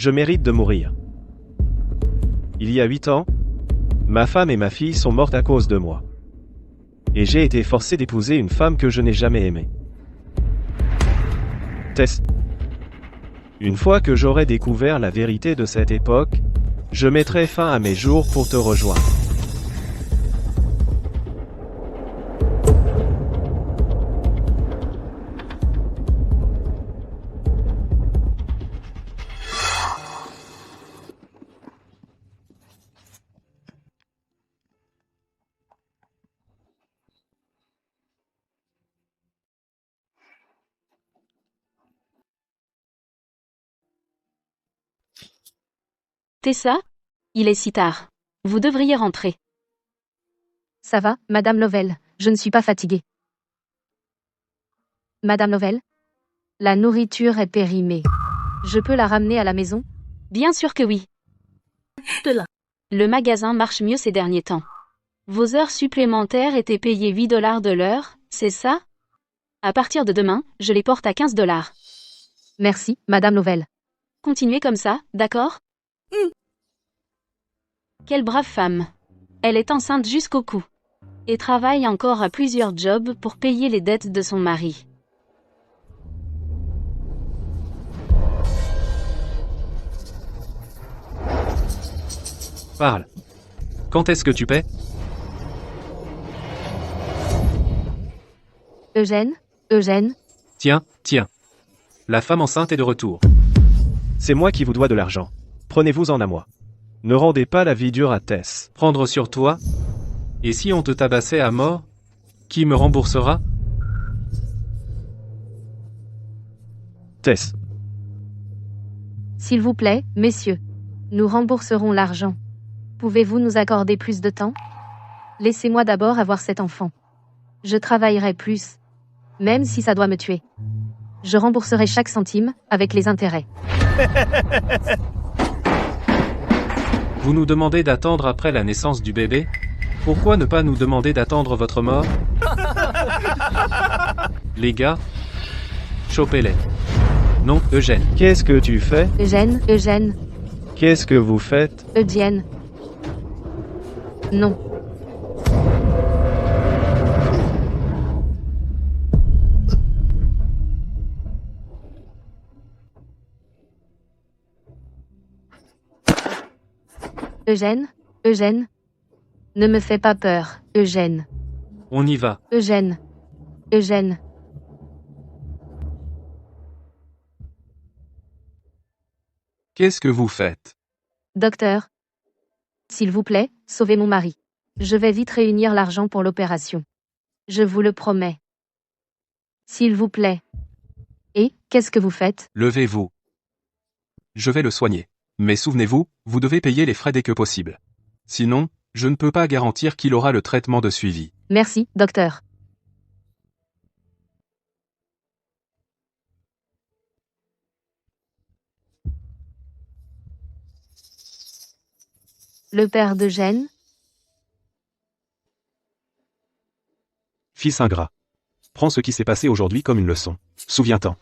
Je mérite de mourir. Il y a 8 ans, ma femme et ma fille sont mortes à cause de moi. Et j'ai été forcé d'épouser une femme que je n'ai jamais aimée. Tess. Une fois que j'aurai découvert la vérité de cette époque, je mettrai fin à mes jours pour te rejoindre. Tessa? Il est si tard. Vous devriez rentrer. Ça va, Madame Lovell, je ne suis pas fatiguée. Madame Lovell? La nourriture est périmée. Je peux la ramener à la maison? Bien sûr que oui. Le magasin marche mieux ces derniers temps. Vos heures supplémentaires étaient payées 8 $ de l'heure, c'est ça? À partir de demain, je les porte à 15 $. Merci, Madame Lovell. Continuez comme ça, d'accord? Quelle brave femme. Elle est enceinte jusqu'au cou. Et travaille encore à plusieurs jobs pour payer les dettes de son mari. Parle. Quand est-ce que tu paies? Eugène? Eugène? Tiens. La femme enceinte est de retour. C'est moi qui vous dois de l'argent. Prenez-vous-en à moi. Ne rendez pas la vie dure à Tess. Prendre sur toi? Et si on te tabassait à mort? Qui me remboursera? Tess. S'il vous plaît, messieurs. Nous rembourserons l'argent. Pouvez-vous nous accorder plus de temps? Laissez-moi d'abord avoir cet enfant. Je travaillerai plus. Même si ça doit me tuer. Je rembourserai chaque centime, avec les intérêts. Vous nous demandez d'attendre après la naissance du bébé? Pourquoi ne pas nous demander d'attendre votre mort? Les gars, chopez-les. Non, Eugène. Qu'est-ce que tu fais? Eugène? Qu'est-ce que vous faites? Eugène? Non. Eugène? Ne me fais pas peur, Eugène. On y va. Eugène. Qu'est-ce que vous faites? Docteur. S'il vous plaît, sauvez mon mari. Je vais vite réunir l'argent pour l'opération. Je vous le promets. S'il vous plaît. Et, qu'est-ce que vous faites? Levez-vous. Je vais le soigner. Mais souvenez-vous, vous devez payer les frais dès que possible. Sinon, je ne peux pas garantir qu'il aura le traitement de suivi. Merci, docteur. Le père d'Eugène? Fils ingrat. Prends ce qui s'est passé aujourd'hui comme une leçon. Souviens-t'en.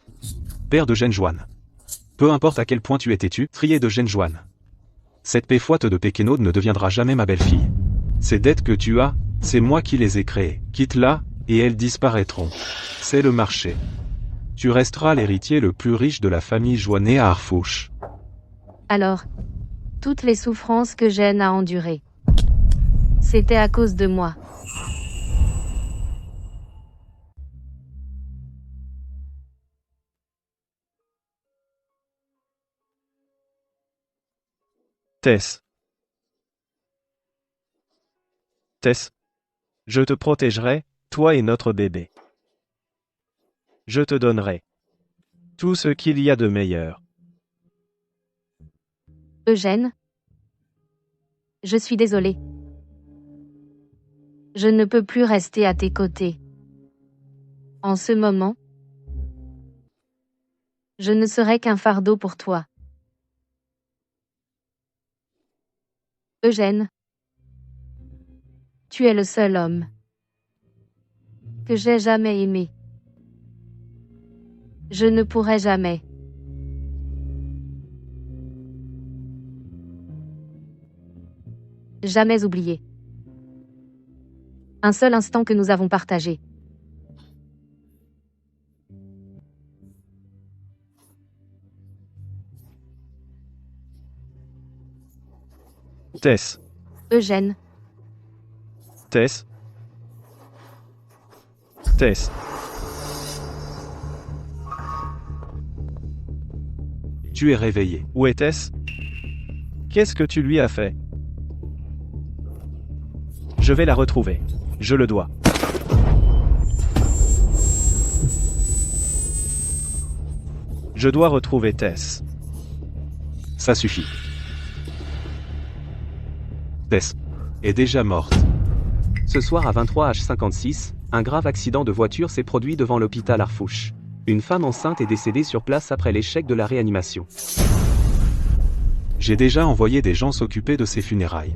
Père d'Eugène Joanne. Peu importe à quel point tu es têtu, trié d'Eugène Joanne. Cette péfoite de Pékénode ne deviendra jamais ma belle-fille. Ces dettes que tu as, c'est moi qui les ai créées. Quitte-la, et elles disparaîtront. C'est le marché. Tu resteras l'héritier le plus riche de la famille Joannet à Harfouche. Alors, toutes les souffrances que Eugène a endurées. C'était à cause de moi. Tess. Je te protégerai, toi et notre bébé. Je te donnerai tout ce qu'il y a de meilleur. Eugène? Je suis désolée. Je ne peux plus rester à tes côtés. En ce moment, je ne serai qu'un fardeau pour toi. Eugène, tu es le seul homme que j'ai jamais aimé. Je ne pourrai jamais Jamais oublié. Un seul instant que nous avons partagé. Tess. Eugène. Tess. Tess. Tu es réveillé. Où est Tess? Qu'est-ce que tu lui as fait? Je vais la retrouver. Je le dois. Je dois retrouver Tess. Ça suffit. Tess est déjà morte. Ce soir à 23h56, un grave accident de voiture s'est produit devant l'hôpital Harfouch. Une femme enceinte est décédée sur place après l'échec de la réanimation. J'ai déjà envoyé des gens s'occuper de ses funérailles.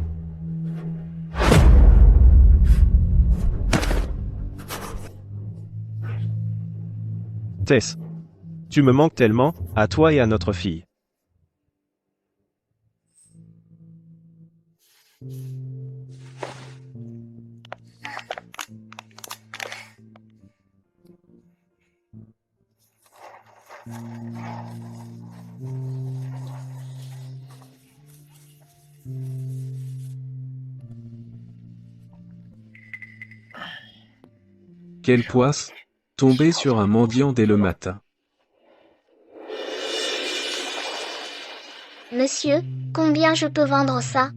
Tess. Tu me manques tellement, à toi et à notre fille. Quelle poisse! Tomber sur un mendiant dès le matin. Monsieur, combien je peux vendre ça?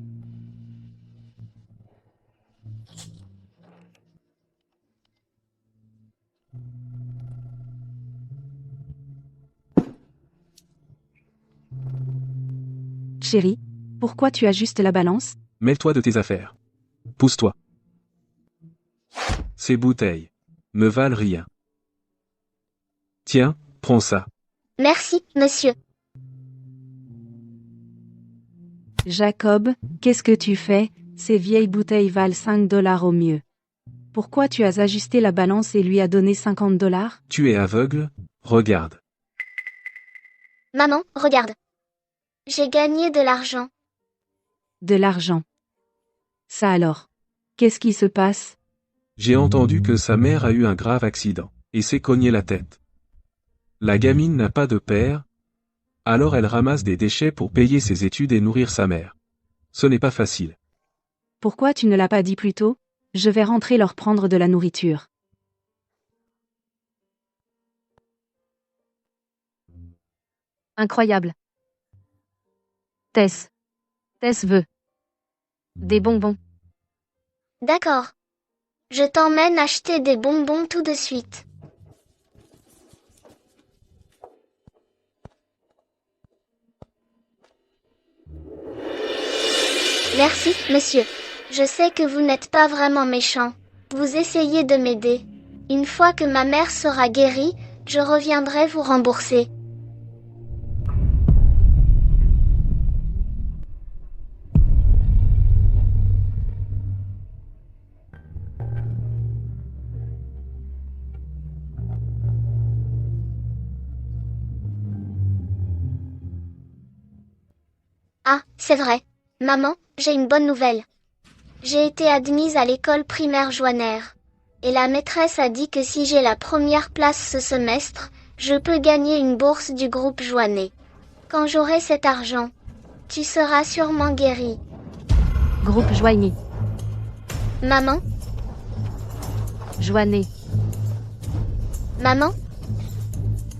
Chérie, pourquoi tu ajustes la balance? Mêle-toi de tes affaires. Pousse-toi. Ces bouteilles me valent rien. Tiens, prends ça. Merci, monsieur. Jacob, qu'est-ce que tu fais? Ces vieilles bouteilles valent 5 $ au mieux. Pourquoi tu as ajusté la balance et lui as donné 50 $? Tu es aveugle? Regarde. Maman, regarde. J'ai gagné de l'argent. De l'argent. Ça alors. Qu'est-ce qui se passe? J'ai entendu que sa mère a eu un grave accident, et s'est cogné la tête. La gamine n'a pas de père, alors elle ramasse des déchets pour payer ses études et nourrir sa mère. Ce n'est pas facile. Pourquoi tu ne l'as pas dit plus tôt? Je vais rentrer leur prendre de la nourriture. Incroyable. Tess. Tess veut. Des bonbons. D'accord. Je t'emmène acheter des bonbons tout de suite. Merci, monsieur. Je sais que vous n'êtes pas vraiment méchant. Vous essayez de m'aider. Une fois que ma mère sera guérie, je reviendrai vous rembourser. Ah, c'est vrai. Maman, j'ai une bonne nouvelle. J'ai été admise à l'école primaire Joanner. Et la maîtresse a dit que si j'ai la première place ce semestre, je peux gagner une bourse du groupe Joannet. Quand j'aurai cet argent, tu seras sûrement guéri. Groupe Joigny. Maman, Joannet. maman,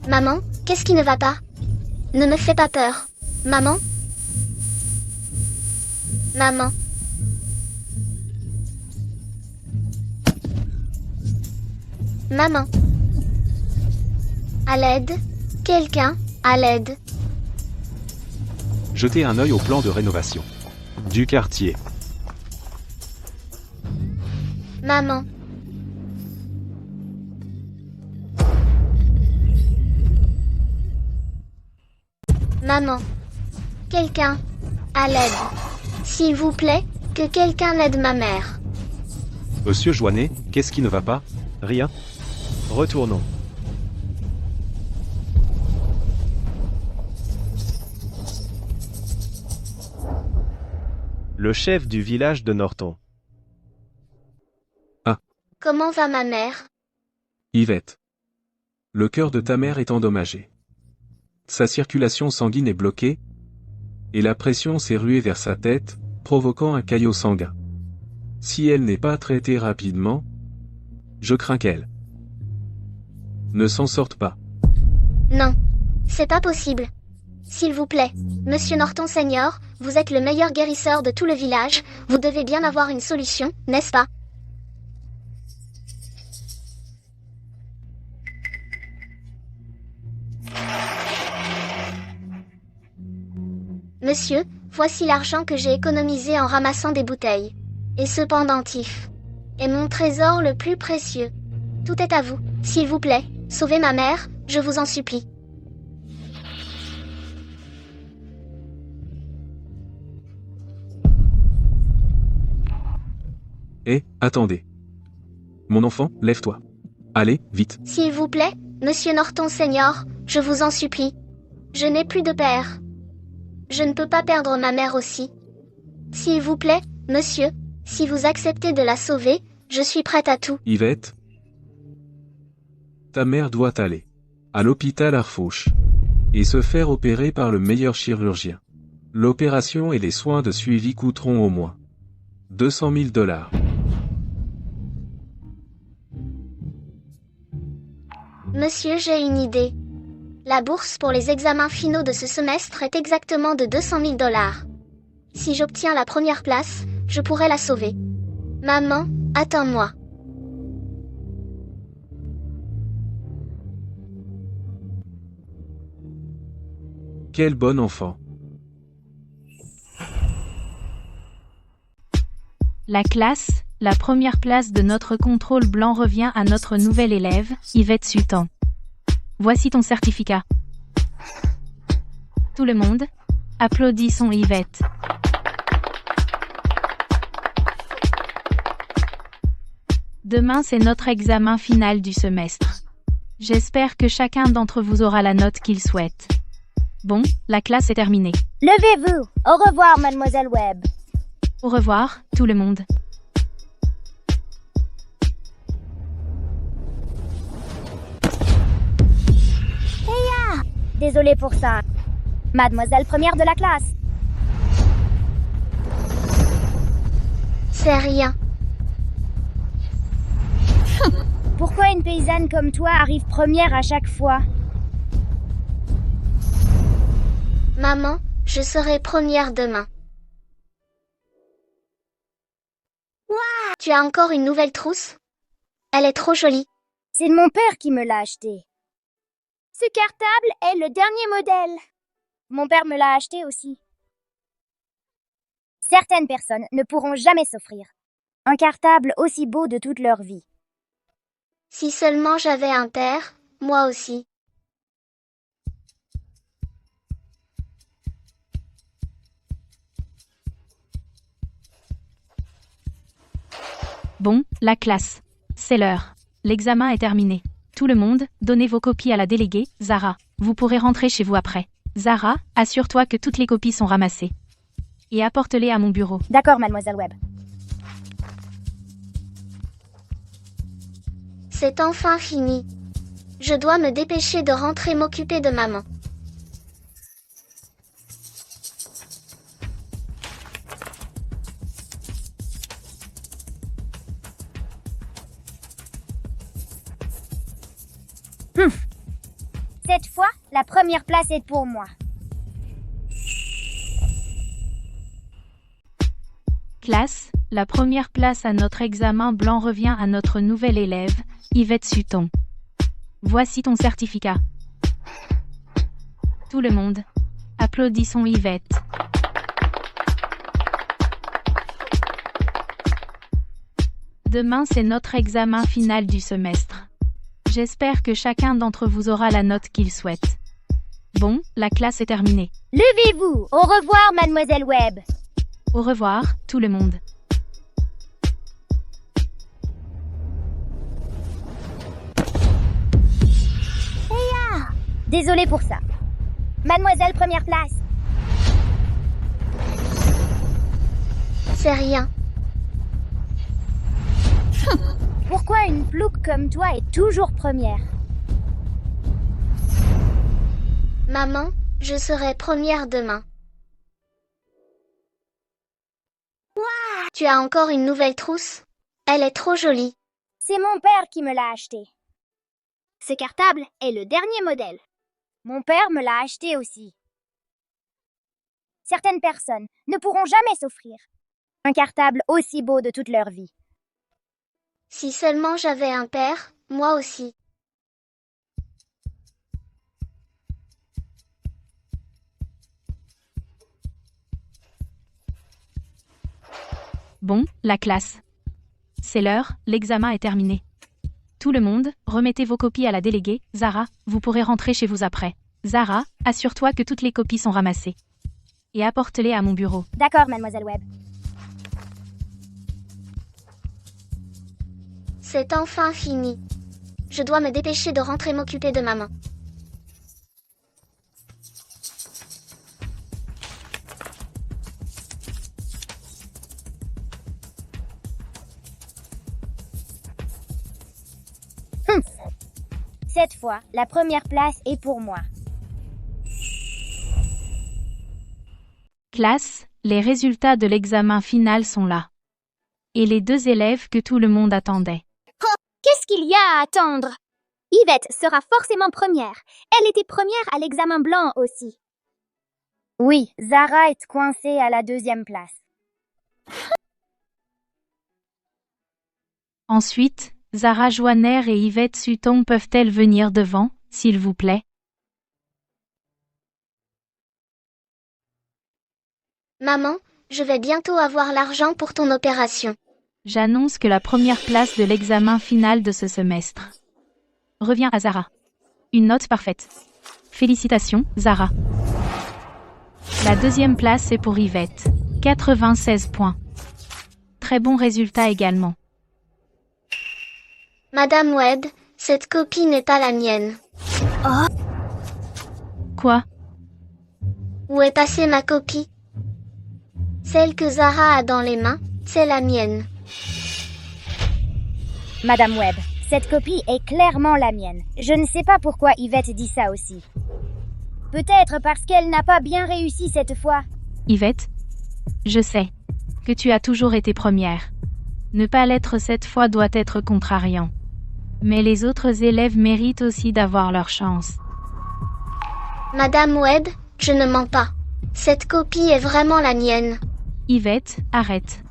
maman, qu'est-ce qui ne va pas? Ne me fais pas peur. Maman? Maman. Maman. À l'aide? Quelqu'un? À l'aide? Jetez un œil au plan de rénovation du quartier. Maman. Maman. Quelqu'un? À l'aide? S'il vous plaît, que quelqu'un aide ma mère. Monsieur Joannet, qu'est-ce qui ne va pas? Rien. Retournons. Le chef du village de Norton. Comment va ma mère? Yvette. Le cœur de ta mère est endommagé. Sa circulation sanguine est bloquée, et la pression s'est ruée vers sa tête, provoquant un caillot sanguin. Si elle n'est pas traitée rapidement, je crains qu'elle ne s'en sorte pas. Non. C'est pas possible. S'il vous plaît, Monsieur Norton Senior, vous êtes le meilleur guérisseur de tout le village, vous devez bien avoir une solution, n'est-ce pas? Monsieur, voici l'argent que j'ai économisé en ramassant des bouteilles. Et ce pendentif est mon trésor le plus précieux. Tout est à vous, s'il vous plaît, sauvez ma mère, je vous en supplie. Attendez. Mon enfant, lève-toi. Allez, vite. S'il vous plaît, Monsieur Norton Senior, je vous en supplie. Je n'ai plus de père. Je ne peux pas perdre ma mère aussi. S'il vous plaît, monsieur, si vous acceptez de la sauver, je suis prête à tout. Yvette. Ta mère doit aller à l'hôpital Harfouche et se faire opérer par le meilleur chirurgien. L'opération et les soins de suivi coûteront au moins 200 000 $. Monsieur, j'ai une idée. La bourse pour les examens finaux de ce semestre est exactement de 200 000 $. Si j'obtiens la première place, je pourrai la sauver. Maman, attends-moi. Quel bon enfant. La classe, la première place de notre contrôle blanc revient à notre nouvelle élève, Yvette Sultan. Voici ton certificat. Tout le monde, applaudissons Yvette. Demain c'est notre examen final du semestre. J'espère que chacun d'entre vous aura la note qu'il souhaite. Bon, la classe est terminée. Levez-vous. Au revoir, mademoiselle Webb. Au revoir, tout le monde. Désolée pour ça. Mademoiselle première de la classe. C'est rien. Pourquoi une paysanne comme toi arrive première à chaque fois? Maman, je serai première demain. Tu as encore une nouvelle trousse? Elle est trop jolie. C'est mon père qui me l'a acheté. Ce cartable est le dernier modèle. Mon père me l'a acheté aussi. Certaines personnes ne pourront jamais s'offrir un cartable aussi beau de toute leur vie. Si seulement j'avais un père, moi aussi. Bon, la classe. C'est l'heure. L'examen est terminé. Tout le monde, donnez vos copies à la déléguée, Zara. Vous pourrez rentrer chez vous après. Zara, assure-toi que toutes les copies sont ramassées. Et apporte-les à mon bureau. D'accord, mademoiselle Webb. C'est enfin fini. Je dois me dépêcher de rentrer m'occuper de maman. Cette fois, la première place est pour moi. Classe, la première place à notre examen blanc revient à notre nouvelle élève, Yvette Sultan. Voici ton certificat. Tout le monde, applaudissons Yvette. Demain c'est notre examen final du semestre. J'espère que chacun d'entre vous aura la note qu'il souhaite. Bon, la classe est terminée. Levez-vous. Au revoir, mademoiselle Webb. Au revoir, tout le monde. Désolée pour ça. Mademoiselle première place. sais rien. Pourquoi une plouc comme toi est toujours première? Maman, je serai première demain. Tu as encore une nouvelle trousse? Elle est trop jolie. C'est mon père qui me l'a acheté. Ce cartable est le dernier modèle. Mon père me l'a acheté aussi. Certaines personnes ne pourront jamais s'offrir un cartable aussi beau de toute leur vie. Si seulement j'avais un père, moi aussi. Bon, la classe. C'est l'heure, l'examen est terminé. Tout le monde, remettez vos copies à la déléguée. Zara, vous pourrez rentrer chez vous après. Zara, assure-toi que toutes les copies sont ramassées. Et apporte-les à mon bureau. D'accord, mademoiselle Webb. C'est enfin fini. Je dois me dépêcher de rentrer m'occuper de maman. Cette fois, la première place est pour moi. Classe, les résultats de l'examen final sont là. Et les 2 élèves que tout le monde attendait. Qu'est-ce qu'il y a à attendre? Yvette sera forcément première. Elle était première à l'examen blanc aussi. Oui, Zara est coincée à la 2e place. Ensuite, Zara Joanner et Yvette Sutton peuvent-elles venir devant, s'il vous plaît? Maman, je vais bientôt avoir l'argent pour ton opération. J'annonce que la première place de l'examen final de ce semestre revient à Zara. Une note parfaite. Félicitations, Zara. La 2e place est pour Yvette. 96 points. Très bon résultat également. Madame Webb, cette copie n'est pas la mienne. Quoi? Où est passée ma copie? Celle que Zara a dans les mains, c'est la mienne. Madame Webb, cette copie est clairement la mienne. Je ne sais pas pourquoi Yvette dit ça aussi. Peut-être parce qu'elle n'a pas bien réussi cette fois. Yvette, je sais que tu as toujours été première. Ne pas l'être cette fois doit être contrariant. Mais les autres élèves méritent aussi d'avoir leur chance. Madame Webb, je ne mens pas. Cette copie est vraiment la mienne. Yvette, arrête.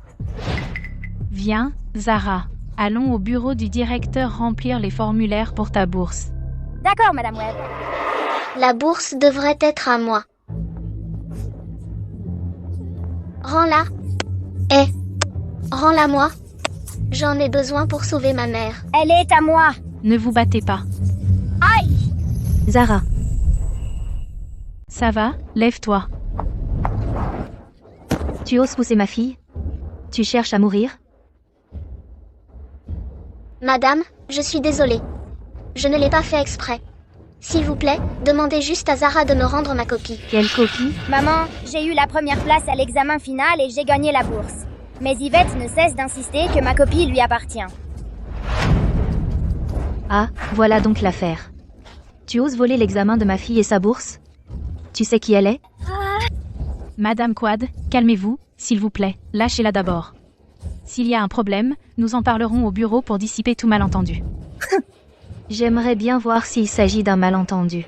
Viens, Zara. Allons au bureau du directeur remplir les formulaires pour ta bourse. D'accord, Madame Webb. La bourse devrait être à moi. Rends-la. Rends-la moi. J'en ai besoin pour sauver ma mère. Elle est à moi. Ne vous battez pas. Aïe! Zara, Ça va, lève-toi. tu oses pousser ma fille? Tu cherches à mourir? Madame, je suis désolée. Je ne l'ai pas fait exprès. S'il vous plaît, demandez juste à Zara de me rendre ma copie. Quelle copie? Maman, j'ai eu la première place à l'examen final et j'ai gagné la bourse. Mais Yvette ne cesse d'insister que ma copie lui appartient. Ah, voilà donc l'affaire. Tu oses voler l'examen de ma fille et sa bourse? Tu sais qui elle est? Madame Quad, calmez-vous, s'il vous plaît, lâchez-la d'abord. S'il y a un problème, nous en parlerons au bureau pour dissiper tout malentendu. J'aimerais bien voir s'il s'agit d'un malentendu.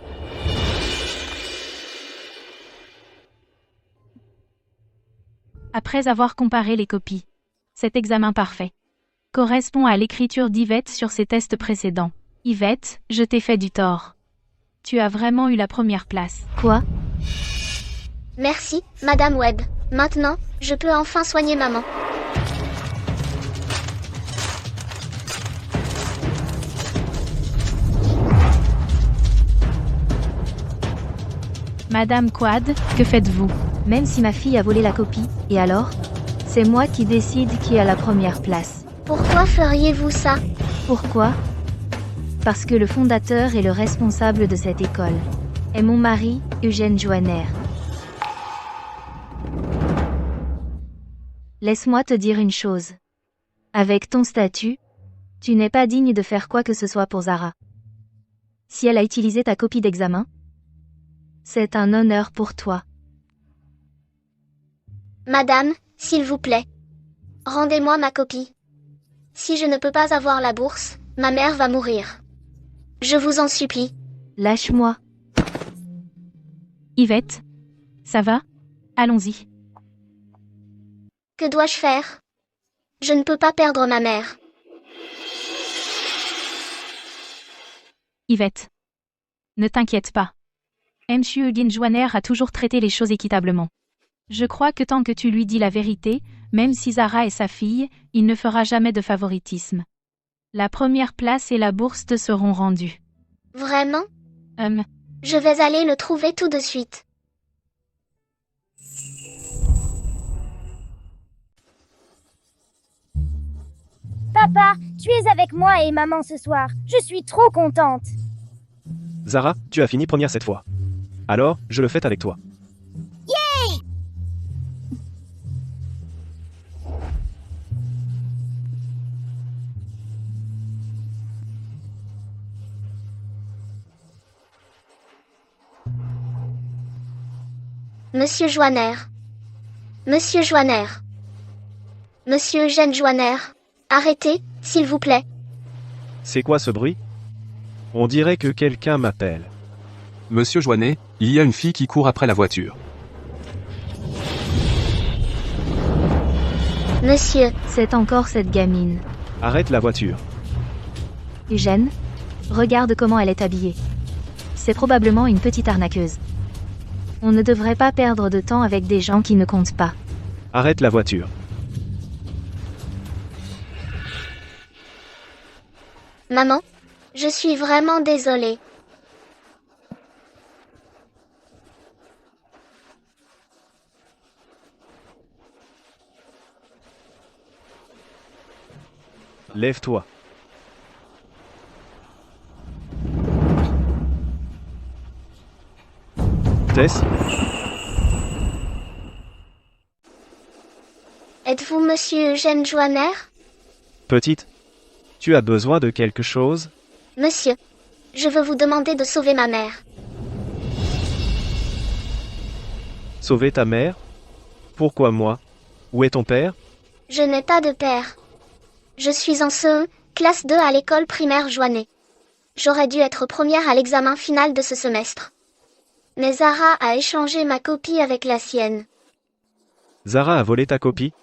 Après avoir comparé les copies, cet examen parfait correspond à l'écriture d'Yvette sur ses tests précédents. Yvette, je t'ai fait du tort. Tu as vraiment eu la première place. Quoi? Merci, Madame Webb. Maintenant, je peux enfin soigner maman. Madame Quad, que faites-vous? Même si ma fille a volé la copie, et alors? C'est moi qui décide qui a la première place. Pourquoi feriez-vous ça? Pourquoi? Parce que le fondateur et le responsable de cette école est mon mari, Eugène Joanner. Laisse-moi te dire une chose. Avec ton statut, tu n'es pas digne de faire quoi que ce soit pour Zara. Si elle a utilisé ta copie d'examen, c'est un honneur pour toi. Madame, s'il vous plaît. Rendez-moi ma copie. Si je ne peux pas avoir la bourse, ma mère va mourir. Je vous en supplie. Lâche-moi. Yvette? Ça va? Allons-y. Que dois-je faire? Je ne peux pas perdre ma mère. Yvette. Ne t'inquiète pas. M. Genjoiner a toujours traité les choses équitablement. Je crois que tant que tu lui dis la vérité, même si Zara est sa fille, il ne fera jamais de favoritisme. La première place et la bourse te seront rendues. Vraiment? Hum. Je vais aller le trouver tout de suite. Papa, tu es avec moi et maman ce soir. Je suis trop contente. Zara, tu as fini première cette fois. Alors, je le fête avec toi. Monsieur Joiner. Monsieur Joiner. Monsieur Eugène Joiner. Arrêtez, s'il vous plaît. C'est quoi ce bruit? On dirait que quelqu'un m'appelle. Monsieur Joinet, il y a une fille qui court après la voiture. Monsieur, C'est encore cette gamine. Arrête la voiture. Eugène, regarde comment elle est habillée. C'est probablement une petite arnaqueuse. On ne devrait pas perdre de temps avec des gens qui ne comptent pas. Arrête la voiture. maman, je suis vraiment désolée. Lève-toi. Tess? Êtes-vous monsieur Eugène Joiner? Petite? Tu as besoin de quelque chose? Monsieur, je veux vous demander de sauver ma mère. Sauver ta mère? Pourquoi moi? Où est ton père? Je n'ai pas de père. Je suis en CE, classe 2 à l'école primaire Joinet. J'aurais dû être première à l'examen final de ce semestre. Mais Zara a échangé ma copie avec la sienne. Zara a volé ta copie?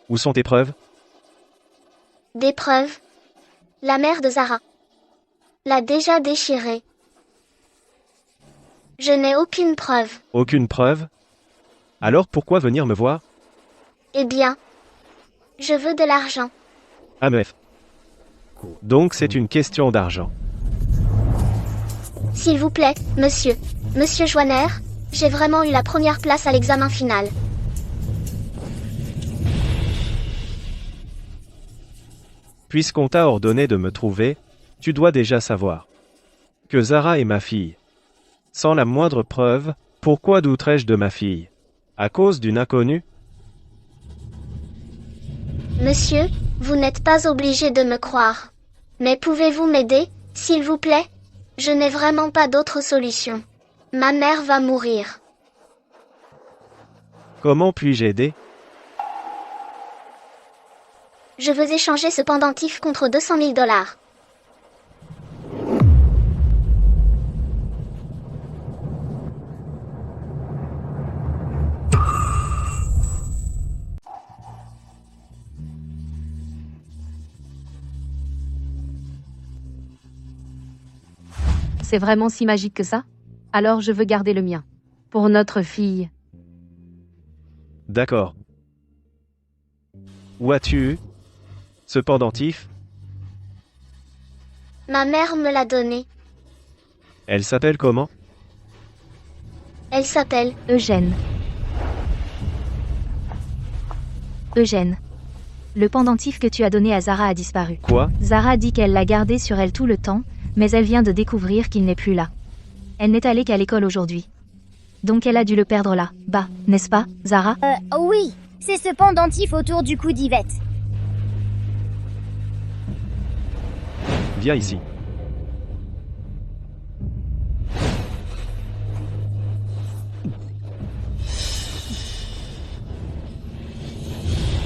Où sont tes preuves? Des preuves. La mère de Zara l'a déjà déchirée. Je n'ai aucune preuve. Aucune preuve? Alors pourquoi venir me voir? Eh bien, je veux de l'argent. Ah meuf. Donc c'est une question d'argent. S'il vous plaît, monsieur. Monsieur Joiner, j'ai vraiment eu la première place à l'examen final. Puisqu'on t'a ordonné de me trouver, tu dois déjà savoir que Zara est ma fille. Sans la moindre preuve, pourquoi douterais-je de ma fille? À cause d'une inconnue? Monsieur, vous n'êtes pas obligé de me croire. Mais pouvez-vous m'aider, s'il vous plaît? Je n'ai vraiment pas d'autre solution. Ma mère va mourir. Comment puis-je aider? Je veux échanger ce pendentif contre 200 000 $. C'est vraiment si magique que ça? Alors je veux garder le mien. Pour notre fille. D'accord. Où as-tu eu ce pendentif? Ma mère me l'a donné. Elle s'appelle comment? Elle s'appelle Eugène. Eugène. Le pendentif que tu as donné à Zara a disparu. Quoi? Zara dit qu'elle l'a gardé sur elle tout le temps, mais elle vient de découvrir qu'il n'est plus là. Elle n'est allée qu'à l'école aujourd'hui. Donc elle a dû le perdre là, bas, n'est-ce pas, Zara? Oui. c'est ce pendentif autour du cou d'Yvette. Viens ici.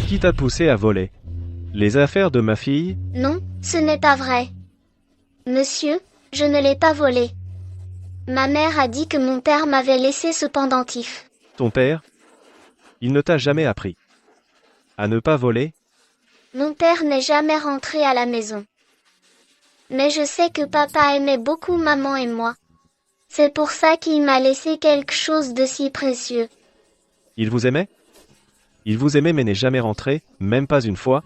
Qui t'a poussé à voler? Les affaires de ma fille? Non, ce n'est pas vrai. Monsieur, je ne l'ai pas volé. Ma mère a dit que mon père m'avait laissé ce pendentif. Ton père? Il ne t'a jamais appris à ne pas voler? Mon père n'est jamais rentré à la maison. Mais je sais que papa aimait beaucoup maman et moi. C'est pour ça qu'il m'a laissé quelque chose de si précieux. Il vous aimait? Il vous aimait mais n'est jamais rentré, même pas une fois?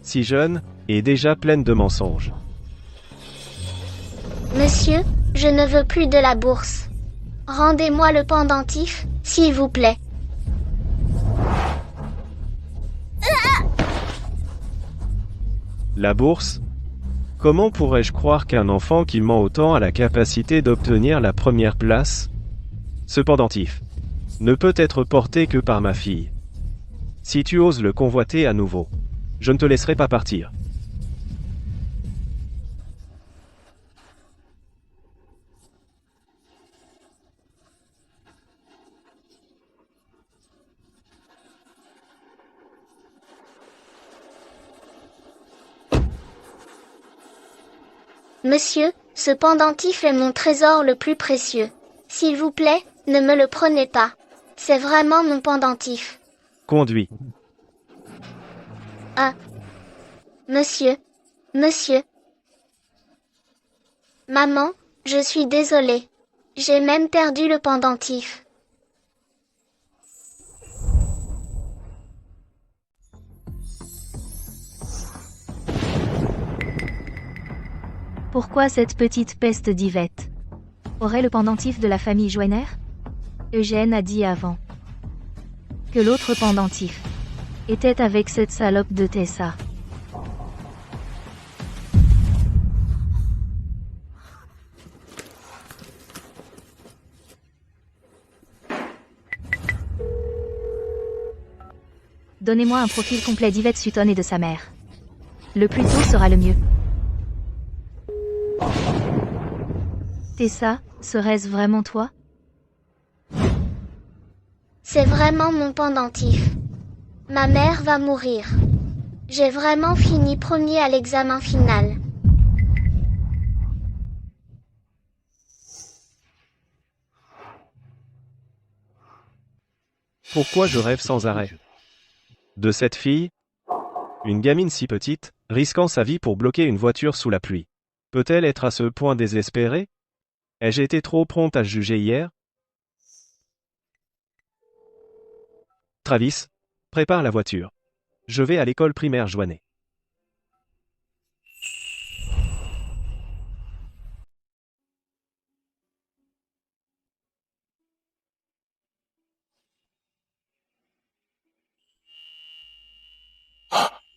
Si jeune, et déjà pleine de mensonges. Monsieur, je ne veux plus de la bourse. Rendez-moi le pendentif, s'il vous plaît. La bourse? Comment pourrais-je croire qu'un enfant qui ment autant a la capacité d'obtenir la première place? Ce pendentif ne peut être porté que par ma fille. Si tu oses le convoiter à nouveau, je ne te laisserai pas partir. Monsieur, ce pendentif est mon trésor le plus précieux. S'il vous plaît, ne me le prenez pas. C'est vraiment mon pendentif. Conduis. Ah. Monsieur. Monsieur. Maman, je suis désolée. J'ai même perdu le pendentif. Pourquoi cette petite peste d'Yvette aurait le pendentif de la famille Joiner? Eugène a dit avant que l'autre pendentif était avec cette salope de Tessa. Donnez-moi un profil complet d'Yvette Sutton et de sa mère. Le plus tôt sera le mieux. Tessa, serait-ce vraiment toi? C'est vraiment mon pendentif. Ma mère va mourir. J'ai vraiment fini premier à l'examen final. Pourquoi je rêve sans arrêt de cette fille? Une gamine si petite, risquant sa vie pour bloquer une voiture sous la pluie. Peut-elle être à ce point désespérée? Ai-je été trop prompte à juger hier? Travis, prépare la voiture. Je vais à l'école primaire Joannet.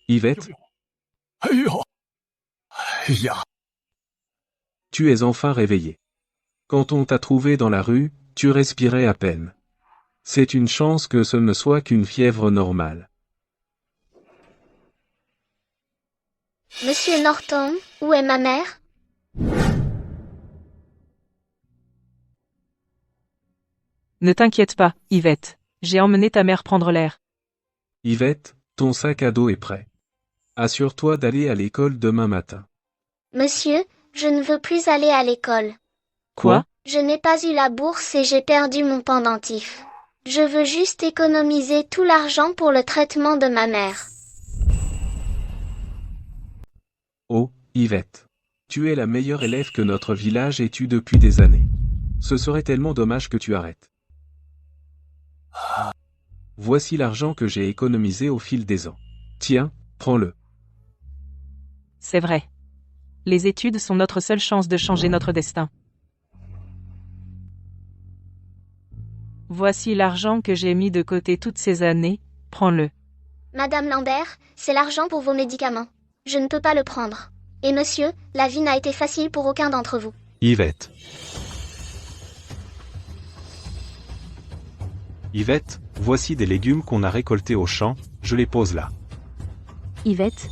Yvette, tu es enfin réveillée. Quand on t'a trouvé dans la rue, tu respirais à peine. C'est une chance que ce ne soit qu'une fièvre normale. Monsieur Norton, où est ma mère? Ne t'inquiète pas, Yvette. J'ai emmené ta mère prendre l'air. Yvette, ton sac à dos est prêt. Assure-toi d'aller à l'école demain matin. Monsieur, je ne veux plus aller à l'école. Quoi? Je n'ai pas eu la bourse et j'ai perdu mon pendentif. Je veux juste économiser tout l'argent pour le traitement de ma mère. Oh, Yvette. Tu es la meilleure élève que notre village ait eue depuis des années. Ce serait tellement dommage que tu arrêtes. Voici l'argent que j'ai économisé au fil des ans. Tiens, prends-le. C'est vrai. Les études sont notre seule chance de changer notre destin. Voici l'argent que j'ai mis de côté toutes ces années, prends-le. Madame Lambert, c'est l'argent pour vos médicaments. Je ne peux pas le prendre. Et monsieur, la vie n'a été facile pour aucun d'entre vous. Yvette, voici des légumes qu'on a récoltés au champ, je les pose là. Yvette,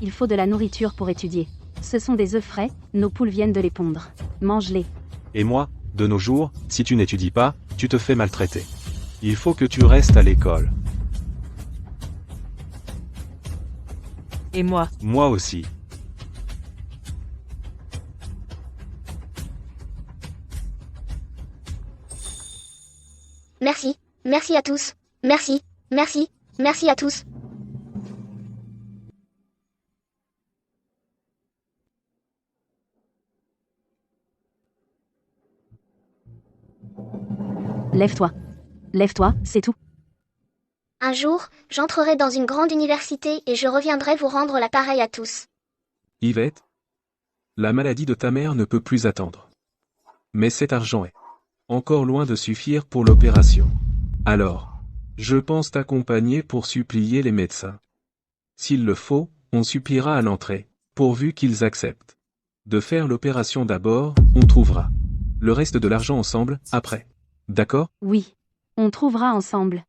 il faut de la nourriture pour étudier. Ce sont des œufs frais, nos poules viennent de les pondre. Mange-les. Et moi, de nos jours, si tu n'étudies pas, tu te fais maltraiter. Il faut que tu restes à l'école. Et moi, Moi aussi. Merci, merci à tous. Merci, merci, merci à tous. Lève-toi. Lève-toi, c'est tout. Un jour, j'entrerai dans une grande université et je reviendrai vous rendre l'appareil à tous. Yvette, la maladie de ta mère ne peut plus attendre. Mais cet argent est encore loin de suffire pour l'opération. Alors, je pense t'accompagner pour supplier les médecins. S'il le faut, on suppliera à l'entrée, pourvu qu'ils acceptent. De faire l'opération d'abord, on trouvera le reste de l'argent ensemble, après. D'accord? Oui. On trouvera ensemble.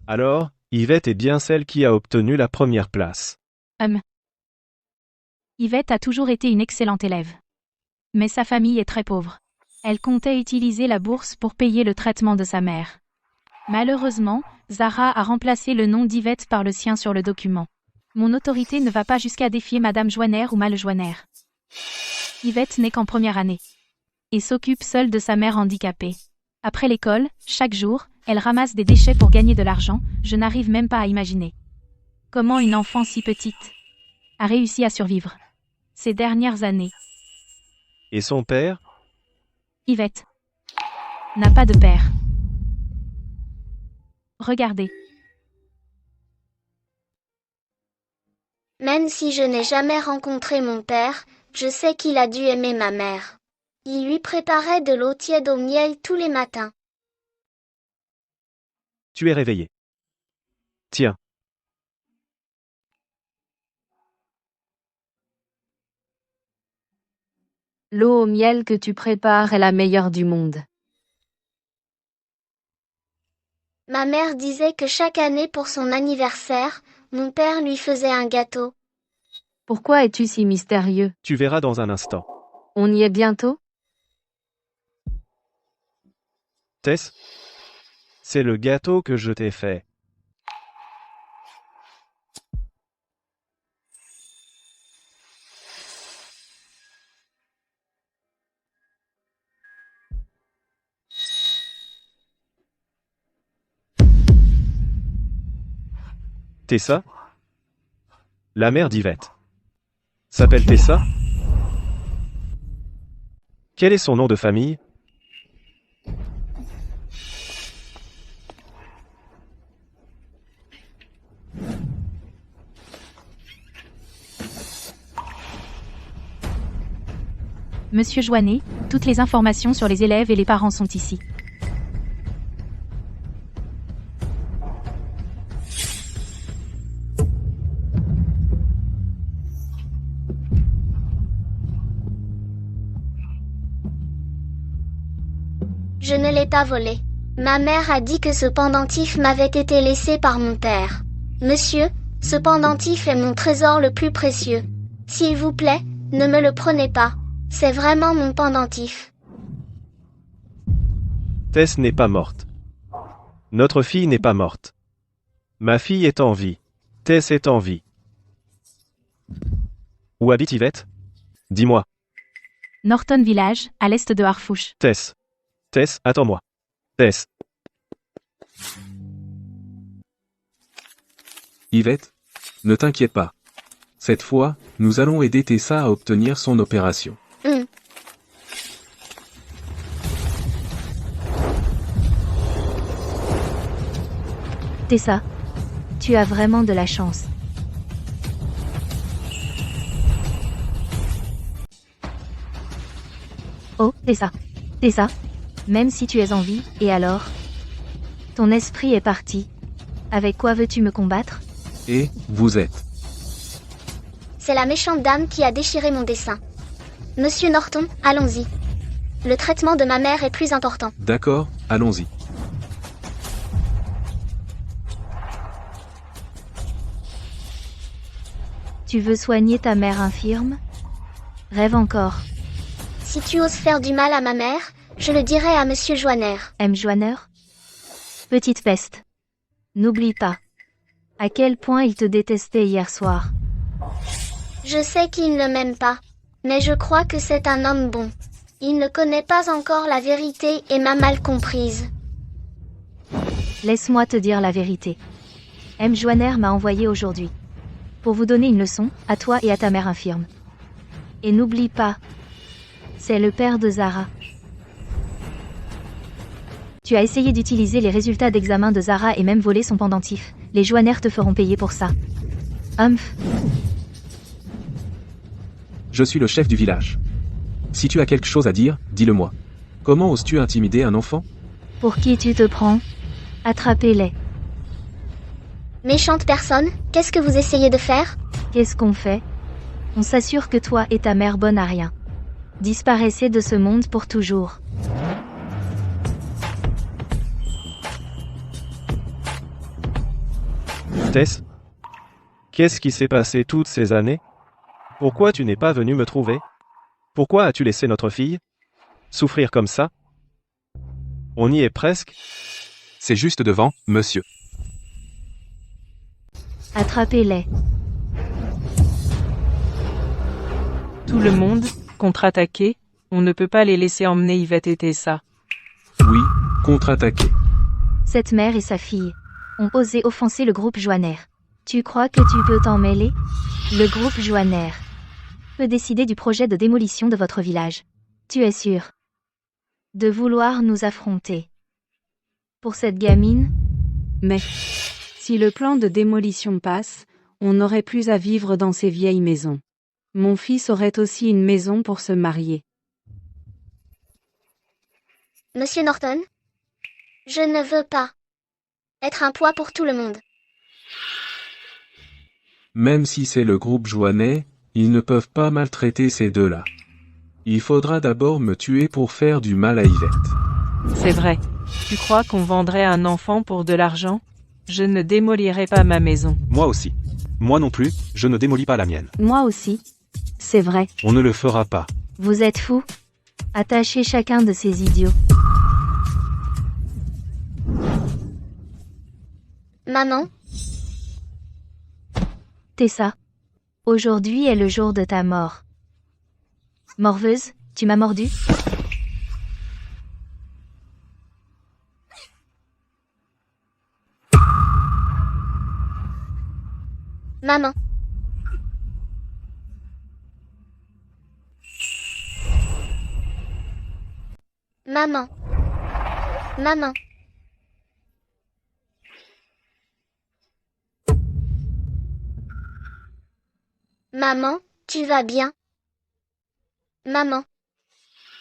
Alors, Yvette est bien celle qui a obtenu la première place. Yvette a toujours été une excellente élève. Mais sa famille est très pauvre. Elle comptait utiliser la bourse pour payer le traitement de sa mère. Malheureusement, Zara a remplacé le nom d'Yvette par le sien sur le document. Mon autorité ne va pas jusqu'à défier Madame Joiner ou Mal Joiner. Yvette n'est qu'en première année. Et s'occupe seule de sa mère handicapée. Après l'école, chaque jour, elle ramasse des déchets pour gagner de l'argent, je n'arrive même pas à imaginer. Comment une enfant si petite a réussi à survivre ces dernières années. Et son père? Yvette n'a pas de père. Regardez. Même si je n'ai jamais rencontré mon père, je sais qu'il a dû aimer ma mère. Il lui préparait de l'eau tiède au miel tous les matins. Tu es réveillé. Tiens. L'eau au miel que tu prépares est la meilleure du monde. Ma mère disait que chaque année pour son anniversaire, mon père lui faisait un gâteau. Pourquoi es-tu si mystérieux? Tu verras dans un instant. On y est bientôt? Tess? C'est le gâteau que je t'ai fait. Tessa? La mère d'Yvette. S'appelle Tessa? Quel est son nom de famille? Monsieur Joannet, toutes les informations sur les élèves et les parents sont ici. Je ne l'ai pas volé. Ma mère a dit que ce pendentif m'avait été laissé par mon père. Monsieur, ce pendentif est mon trésor le plus précieux. S'il vous plaît, ne me le prenez pas. C'est vraiment mon pendentif. Tess n'est pas morte. Notre fille n'est pas morte. Ma fille est en vie. Tess est en vie. Où habite Yvette? Dis-moi. Norton Village, à l'est de Harfouche. Tess. Tess, attends-moi. Tess. Yvette, ne t'inquiète pas. Cette fois, nous allons aider Tessa à obtenir son opération. Tessa, tu as vraiment de la chance. Oh, Tessa. Tessa, même si tu es en vie, et alors? Ton esprit est parti. Avec quoi veux-tu me combattre? Et, vous êtes? C'est la méchante dame qui a déchiré mon dessin. Monsieur Norton, allons-y. Le traitement de ma mère est plus important. D'accord, allons-y. Tu veux soigner ta mère infirme? Rêve encore. Si tu oses faire du mal à ma mère, je le dirai à Monsieur Joiner. M. Joiner? Petite peste. N'oublie pas. À quel point il te détestait hier soir. Je sais qu'il ne m'aime pas, mais je crois que c'est un homme bon. Il ne connaît pas encore la vérité et m'a mal comprise. Laisse-moi te dire la vérité. M. Joiner m'a envoyé aujourd'hui. Pour vous donner une leçon, à toi et à ta mère infirme. Et n'oublie pas. C'est le père de Zara. Tu as essayé d'utiliser les résultats d'examen de Zara et même volé son pendentif. Les Joiner te feront payer pour ça. Humph. Je suis le chef du village. Si tu as quelque chose à dire, dis-le-moi. Comment oses-tu intimider un enfant? Pour qui tu te prends? Attrapez-les. Méchante personne, qu'est-ce que vous essayez de faire? Qu'est-ce qu'on fait? On s'assure que toi et ta mère bonne à rien. Disparaissez de ce monde pour toujours. Tess? Qu'est-ce qui s'est passé toutes ces années? Pourquoi tu n'es pas venu me trouver? Pourquoi as-tu laissé notre fille souffrir comme ça? On y est presque. C'est juste devant, monsieur. Attrapez-les. Tout le monde, contre-attaqué, on ne peut pas les laisser emmener Yvette et Tessa. Oui, contre-attaquer. Cette mère et sa fille ont osé offenser le groupe Joiner. Tu crois que tu peux t'en mêler? Le groupe Joiner peut décider du projet de démolition de votre village. Tu es sûr de vouloir nous affronter pour cette gamine? Mais si le plan de démolition passe, on n'aurait plus à vivre dans ces vieilles maisons. Mon fils aurait aussi une maison pour se marier. Monsieur Norton? Je ne veux pas être un poids pour tout le monde. Même si c'est le groupe Joinet, ils ne peuvent pas maltraiter ces deux-là. Il faudra d'abord me tuer pour faire du mal à Yvette. C'est vrai. Tu crois qu'on vendrait un enfant pour de l'argent? Je ne démolirai pas ma maison. Moi aussi. Moi non plus, je ne démolis pas la mienne. Moi aussi. C'est vrai. On ne le fera pas. Vous êtes fous? Attachez chacun de ces idiots. Maman? Tessa. Aujourd'hui est le jour de ta mort. Morveuse, tu m'as mordu? Maman. Maman. Maman. Maman, tu vas bien? Maman.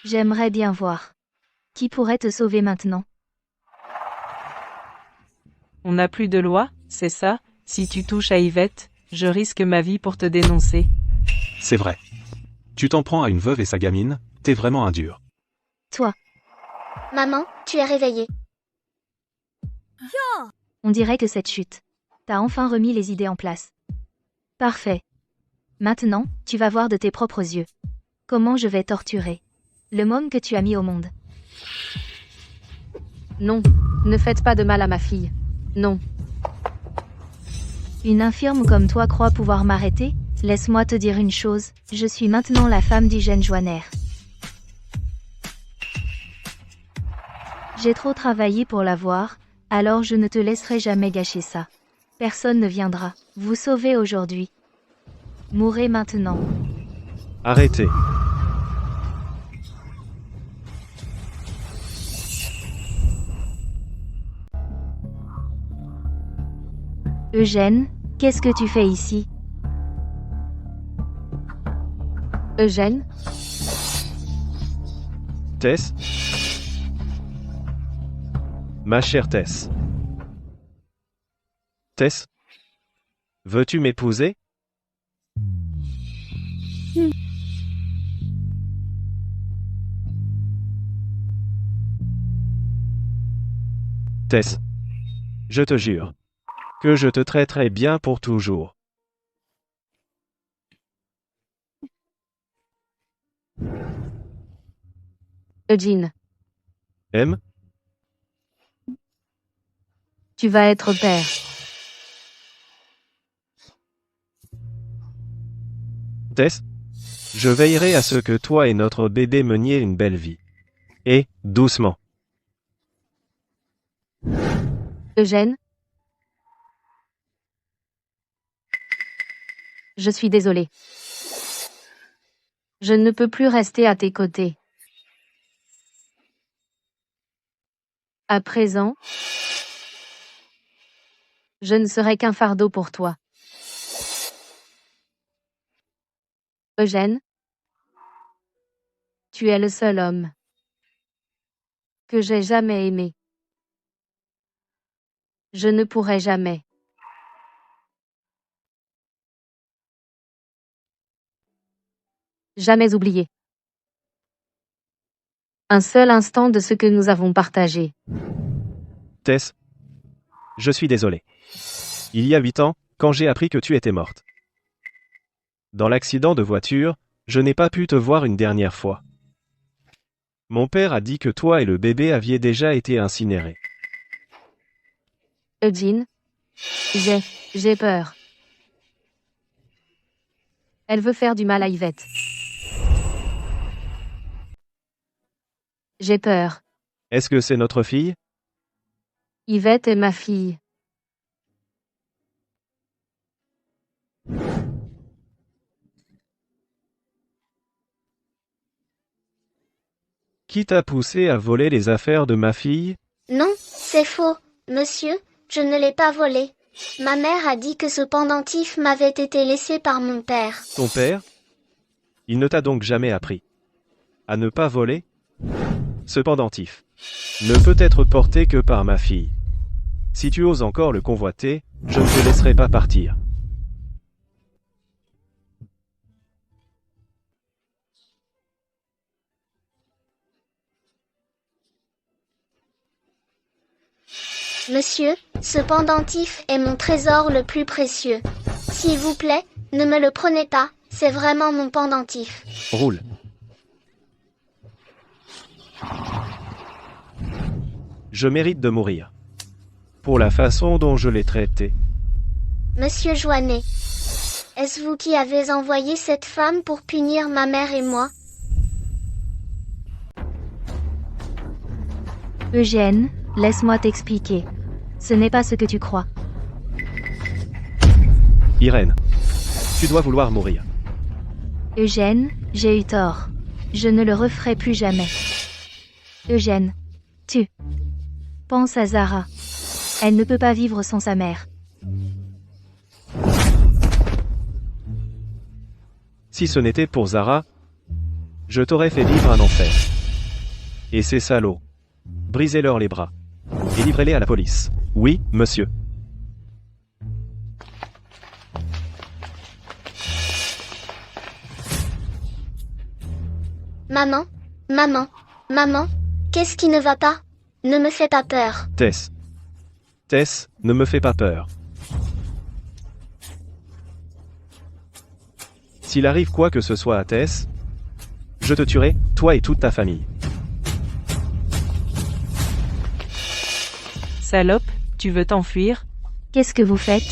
J'aimerais bien voir. Qui pourrait te sauver maintenant? On n'a plus de loi, c'est ça? Si tu touches à Yvette, je risque ma vie pour te dénoncer. C'est vrai. Tu t'en prends à une veuve et sa gamine, t'es vraiment un dur. Toi. Maman, tu es réveillée. On dirait que cette chute t'a enfin remis les idées en place. Parfait. Maintenant, tu vas voir de tes propres yeux comment je vais torturer le môme que tu as mis au monde. Non, ne faites pas de mal à ma fille. Non. Une infirme comme toi croit pouvoir m'arrêter? Laisse-moi te dire une chose, je suis maintenant la femme du jeune Joiner. J'ai trop travaillé pour l'avoir, alors je ne te laisserai jamais gâcher ça. Personne ne viendra vous sauver aujourd'hui. Mourez maintenant. Arrêtez. Eugène, qu'est-ce que tu fais ici? Eugène? Tess? Ma chère Tess. Tess? Veux-tu m'épouser? Tess. Je te jure que je te traiterai bien pour toujours. Eugene, M. tu vas être père. Tess. Je veillerai à ce que toi et notre bébé meniez une belle vie. Et, doucement. Eugène, je suis désolée. Je ne peux plus rester à tes côtés. À présent, je ne serai qu'un fardeau pour toi. Eugène, tu es le seul homme que j'ai jamais aimé. Je ne pourrai jamais. Jamais oublier un seul instant de ce que nous avons partagé. Tess. Je suis désolé. Il y a 8 ans, quand j'ai appris que tu étais morte. Dans l'accident de voiture, je n'ai pas pu te voir une dernière fois. Mon père a dit que toi et le bébé aviez déjà été incinérés. Eugene, j'ai peur. Elle veut faire du mal à Yvette. J'ai peur. Est-ce que c'est notre fille? Yvette est ma fille. Qui t'a poussé à voler les affaires de ma fille? Non, c'est faux, monsieur, je ne l'ai pas volé. Ma mère a dit que ce pendentif m'avait été laissé par mon père. Ton père? Il ne t'a donc jamais appris à ne pas voler? Ce pendentif ne peut être porté que par ma fille. Si tu oses encore le convoiter, je ne te laisserai pas partir. Monsieur, ce pendentif est mon trésor le plus précieux. S'il vous plaît, ne me le prenez pas, c'est vraiment mon pendentif. Roule. Je mérite de mourir. Pour la façon dont je l'ai traité. Monsieur Joannet, est-ce vous qui avez envoyé cette femme pour punir ma mère et moi? Eugène, laisse-moi t'expliquer. Ce n'est pas ce que tu crois. Irène, tu dois vouloir mourir. Eugène, j'ai eu tort. Je ne le referai plus jamais. Eugène, tu penses à Zara. Elle ne peut pas vivre sans sa mère. Si ce n'était pour Zara, je t'aurais fait vivre un enfer. Et ces salauds, brisez-leur les bras. Et livrez-les à la police. Oui, monsieur. Maman, maman, maman, qu'est-ce qui ne va pas? Ne me fais pas peur. Tess. Tess, ne me fais pas peur. S'il arrive quoi que ce soit à Tess, je te tuerai, toi et toute ta famille. Salope, tu veux t'enfuir? Qu'est-ce que vous faites?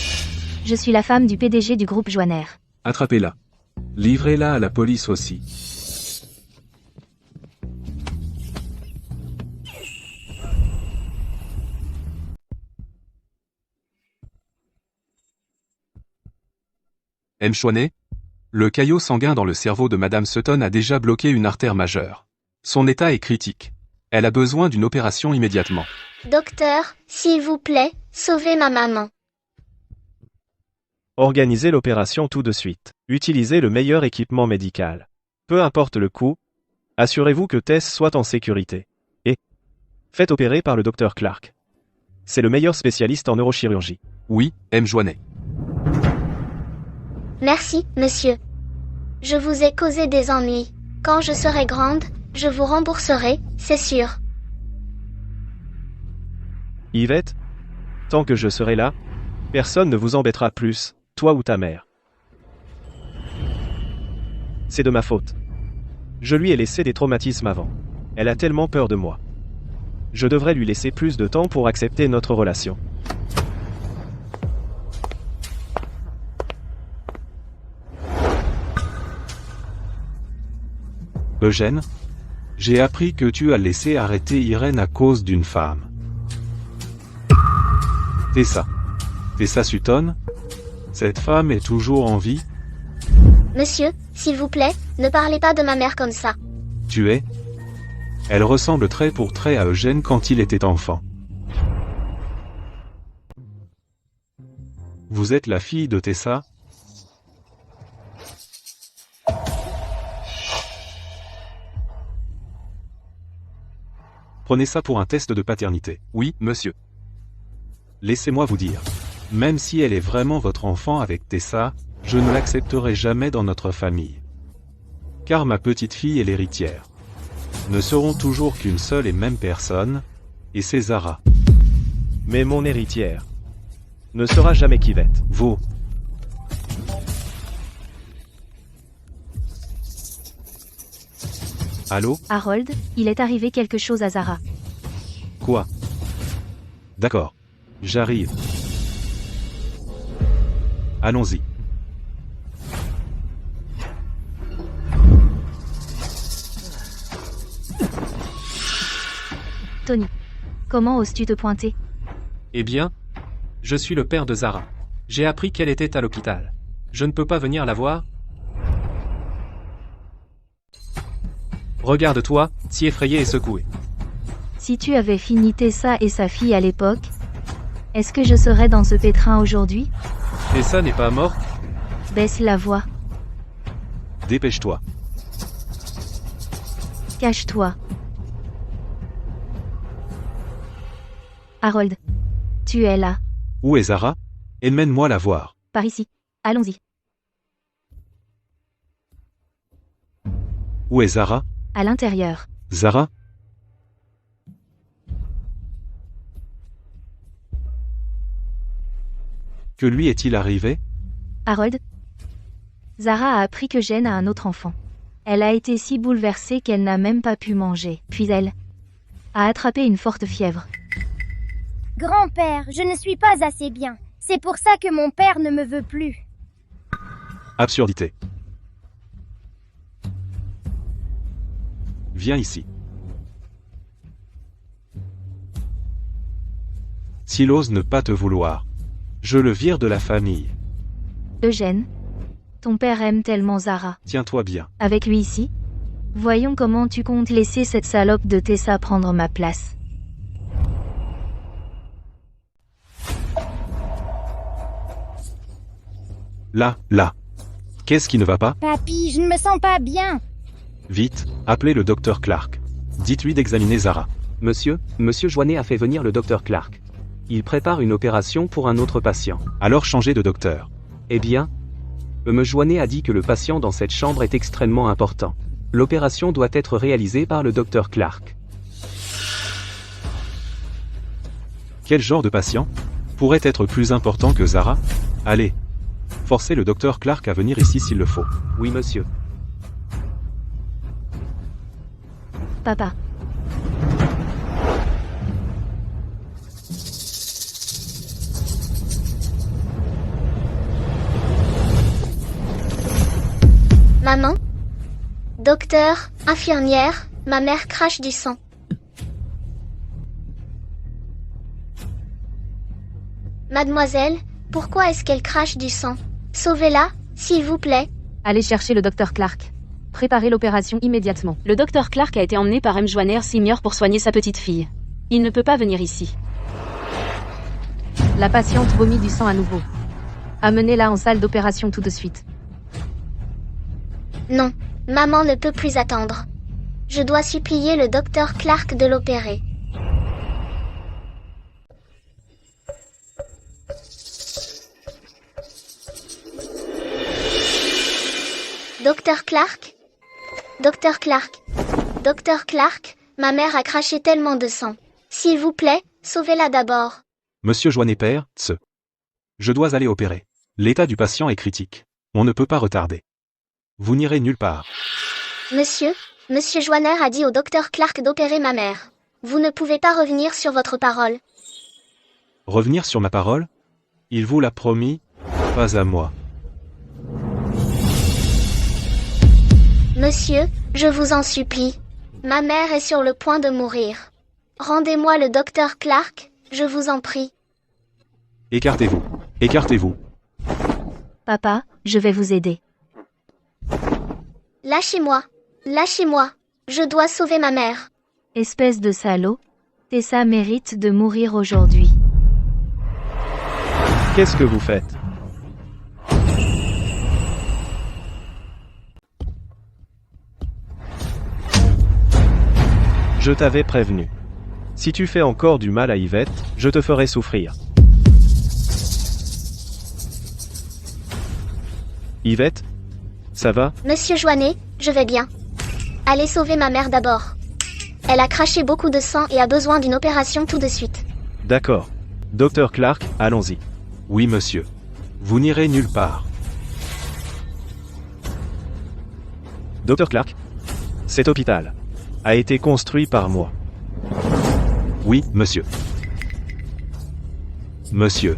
Je suis la femme du PDG du groupe Joanner. Attrapez-la. Livrez-la à la police aussi. M. Chouanet? Le caillot sanguin dans le cerveau de Madame Sutton a déjà bloqué une artère majeure. Son état est critique. Elle a besoin d'une opération immédiatement. Docteur, s'il vous plaît, sauvez ma maman. Organisez l'opération tout de suite. Utilisez le meilleur équipement médical. Peu importe le coût, assurez-vous que Tess soit en sécurité. Et faites opérer par le docteur Clark. C'est le meilleur spécialiste en neurochirurgie. Oui, M. Joannet. Merci, monsieur. Je vous ai causé des ennuis. Quand je serai grande, je vous rembourserai, c'est sûr. Yvette, tant que je serai là, personne ne vous embêtera plus, toi ou ta mère. C'est de ma faute. Je lui ai laissé des traumatismes avant. Elle a tellement peur de moi. Je devrais lui laisser plus de temps pour accepter notre relation. Eugène, j'ai appris que tu as laissé arrêter Irène à cause d'une femme. Tessa Sutton? Cette femme est toujours en vie? Monsieur, s'il vous plaît, ne parlez pas de ma mère comme ça. Tu es? Elle ressemble trait pour trait à Eugène quand il était enfant. Vous êtes la fille de Tessa? Prenez ça pour un test de paternité. Oui, monsieur. Laissez-moi vous dire. Même si elle est vraiment votre enfant avec Tessa, je ne l'accepterai jamais dans notre famille. Car ma petite fille est l'héritière. Ne seront toujours qu'une seule et même personne, et c'est Zara. Mais mon héritière ne sera jamais qu'Yvette. Vous. Allô? Harold, il est arrivé quelque chose à Zara. Quoi? D'accord. J'arrive. Allons-y. Tony, comment oses-tu te pointer? Eh bien, je suis le père de Zara. J'ai appris qu'elle était à l'hôpital. Je ne peux pas venir la voir? Regarde-toi, si effrayé et secoué. Si tu avais fini Tessa et sa fille à l'époque, est-ce que je serais dans ce pétrin aujourd'hui? Tessa n'est pas morte? Baisse la voix. Dépêche-toi. Cache-toi. Harold, tu es là. Où est Zara? Emmène-moi la voir. Par ici. Allons-y. Où est Zara? À l'intérieur. Zara? Que lui est-il arrivé? Harold, Zara a appris que Jen a un autre enfant. Elle a été si bouleversée qu'elle n'a même pas pu manger. Puis elle a attrapé une forte fièvre. Grand-père, je ne suis pas assez bien. C'est pour ça que mon père ne me veut plus. Absurdité. Viens ici. S'il ose ne pas te vouloir, je le vire de la famille. Eugène, ton père aime tellement Zara. Tiens-toi bien. Avec lui ici, voyons comment tu comptes laisser cette salope de Tessa prendre ma place. Là. Qu'est-ce qui ne va pas? Papy, je ne me sens pas bien. Vite, appelez le docteur Clark. Dites-lui d'examiner Zara. Monsieur Joannet a fait venir le docteur Clark. Il prépare une opération pour un autre patient. Alors changez de docteur. Eh bien, M. Joannet a dit que le patient dans cette chambre est extrêmement important. L'opération doit être réalisée par le docteur Clark. Quel genre de patient pourrait être plus important que Zara? Allez, forcez le docteur Clark à venir ici s'il le faut. Oui, monsieur. Papa. Maman? Docteur, infirmière, ma mère crache du sang. Mademoiselle, pourquoi est-ce qu'elle crache du sang? Sauvez-la, s'il vous plaît. Allez chercher le docteur Clark. Préparez l'opération immédiatement. Le docteur Clark a été emmené par M. Joannet Senior pour soigner sa petite fille. Il ne peut pas venir ici. La patiente vomit du sang à nouveau. Amenez-la en salle d'opération tout de suite. Non, maman ne peut plus attendre. Je dois supplier le docteur Clark de l'opérer. Docteur Clark? Docteur Clark? Docteur Clark, ma mère a craché tellement de sang. S'il vous plaît, Sauvez-la d'abord. Monsieur Joannet père, je dois aller opérer. L'état du patient est critique. On ne peut pas retarder. Vous n'irez nulle part. Monsieur Joanner a dit au docteur Clark d'opérer ma mère. Vous ne pouvez pas revenir sur votre parole. Revenir sur ma parole? Il vous l'a promis, pas à moi. Monsieur, je vous en supplie. Ma mère est sur le point de mourir. Rendez-moi le docteur Clark, je vous en prie. Écartez-vous. Écartez-vous. Papa, je vais vous aider. Lâchez-moi. Lâchez-moi. Je dois sauver ma mère. Espèce de salaud. Tessa mérite de mourir aujourd'hui. Qu'est-ce que vous faites? Je t'avais prévenu. Si tu fais encore du mal à Yvette, je te ferai souffrir. Yvette? Ça va? Monsieur Joannet, je vais bien. Allez sauver ma mère d'abord. Elle a craché beaucoup de sang et a besoin d'une opération tout de suite. D'accord. Docteur Clark, allons-y. Oui, monsieur. Vous n'irez nulle part. Docteur Clark? Cet hôpital a été construit par moi. Oui, monsieur. Monsieur.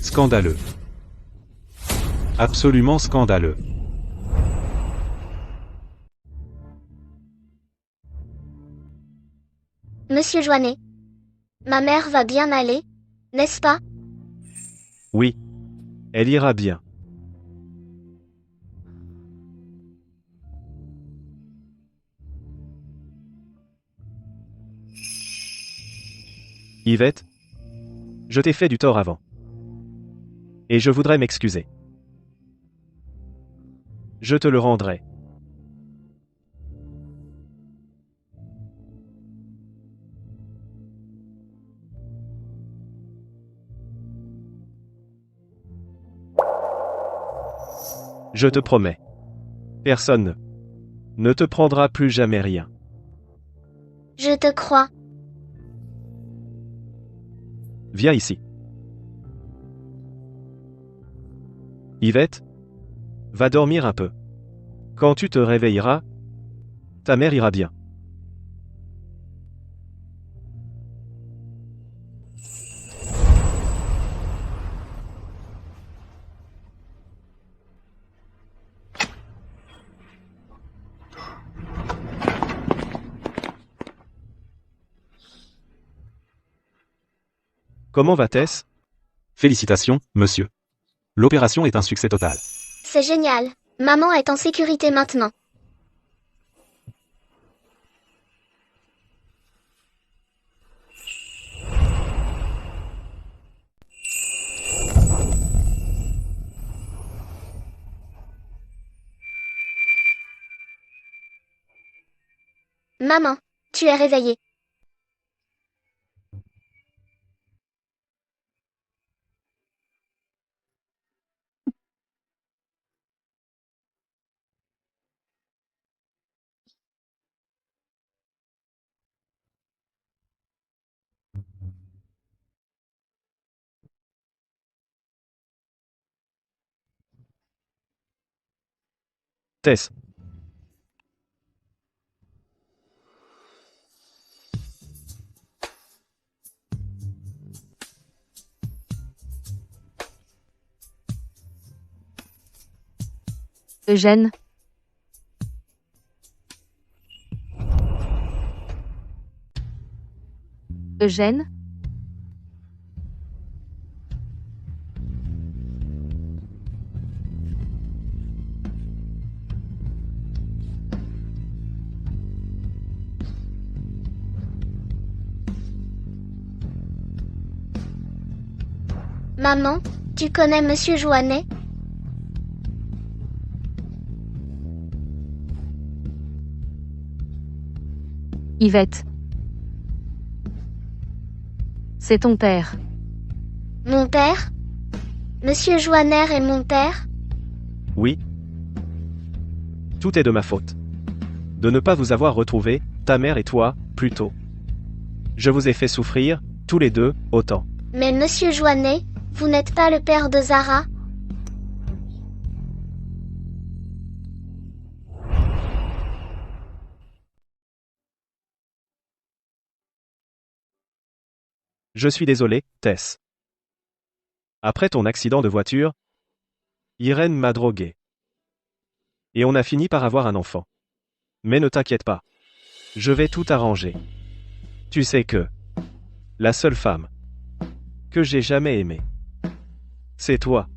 Scandaleux. Absolument scandaleux. Monsieur Joannet. Ma mère va bien aller, n'est-ce pas? Oui. Elle ira bien. Yvette? Je t'ai fait du tort avant. Et je voudrais m'excuser. Je te le rendrai. Je te promets. Personne ne te prendra plus jamais rien. Je te crois. Viens ici. Yvette? Va dormir un peu. Quand tu te réveilleras, ta mère ira bien. Comment va Tess? Félicitations, monsieur. L'opération est un succès total. C'est génial. Maman est en sécurité maintenant. Maman, tu es réveillée. Tess. Eugène. Eugène? Maman, tu connais Monsieur Joannet? Yvette. C'est ton père. Mon père? Monsieur Joanner est mon père? Oui. Tout est de ma faute. De ne pas vous avoir retrouvé, ta mère et toi, plus tôt. Je vous ai fait souffrir, tous les deux, autant. Mais monsieur Joannet, vous n'êtes pas le père de Zara? Je suis désolé, Tess. Après ton accident de voiture, Irène m'a drogué. Et on a fini par avoir un enfant. Mais ne t'inquiète pas. Je vais tout arranger. Tu sais que la seule femme que j'ai jamais aimée, c'est toi.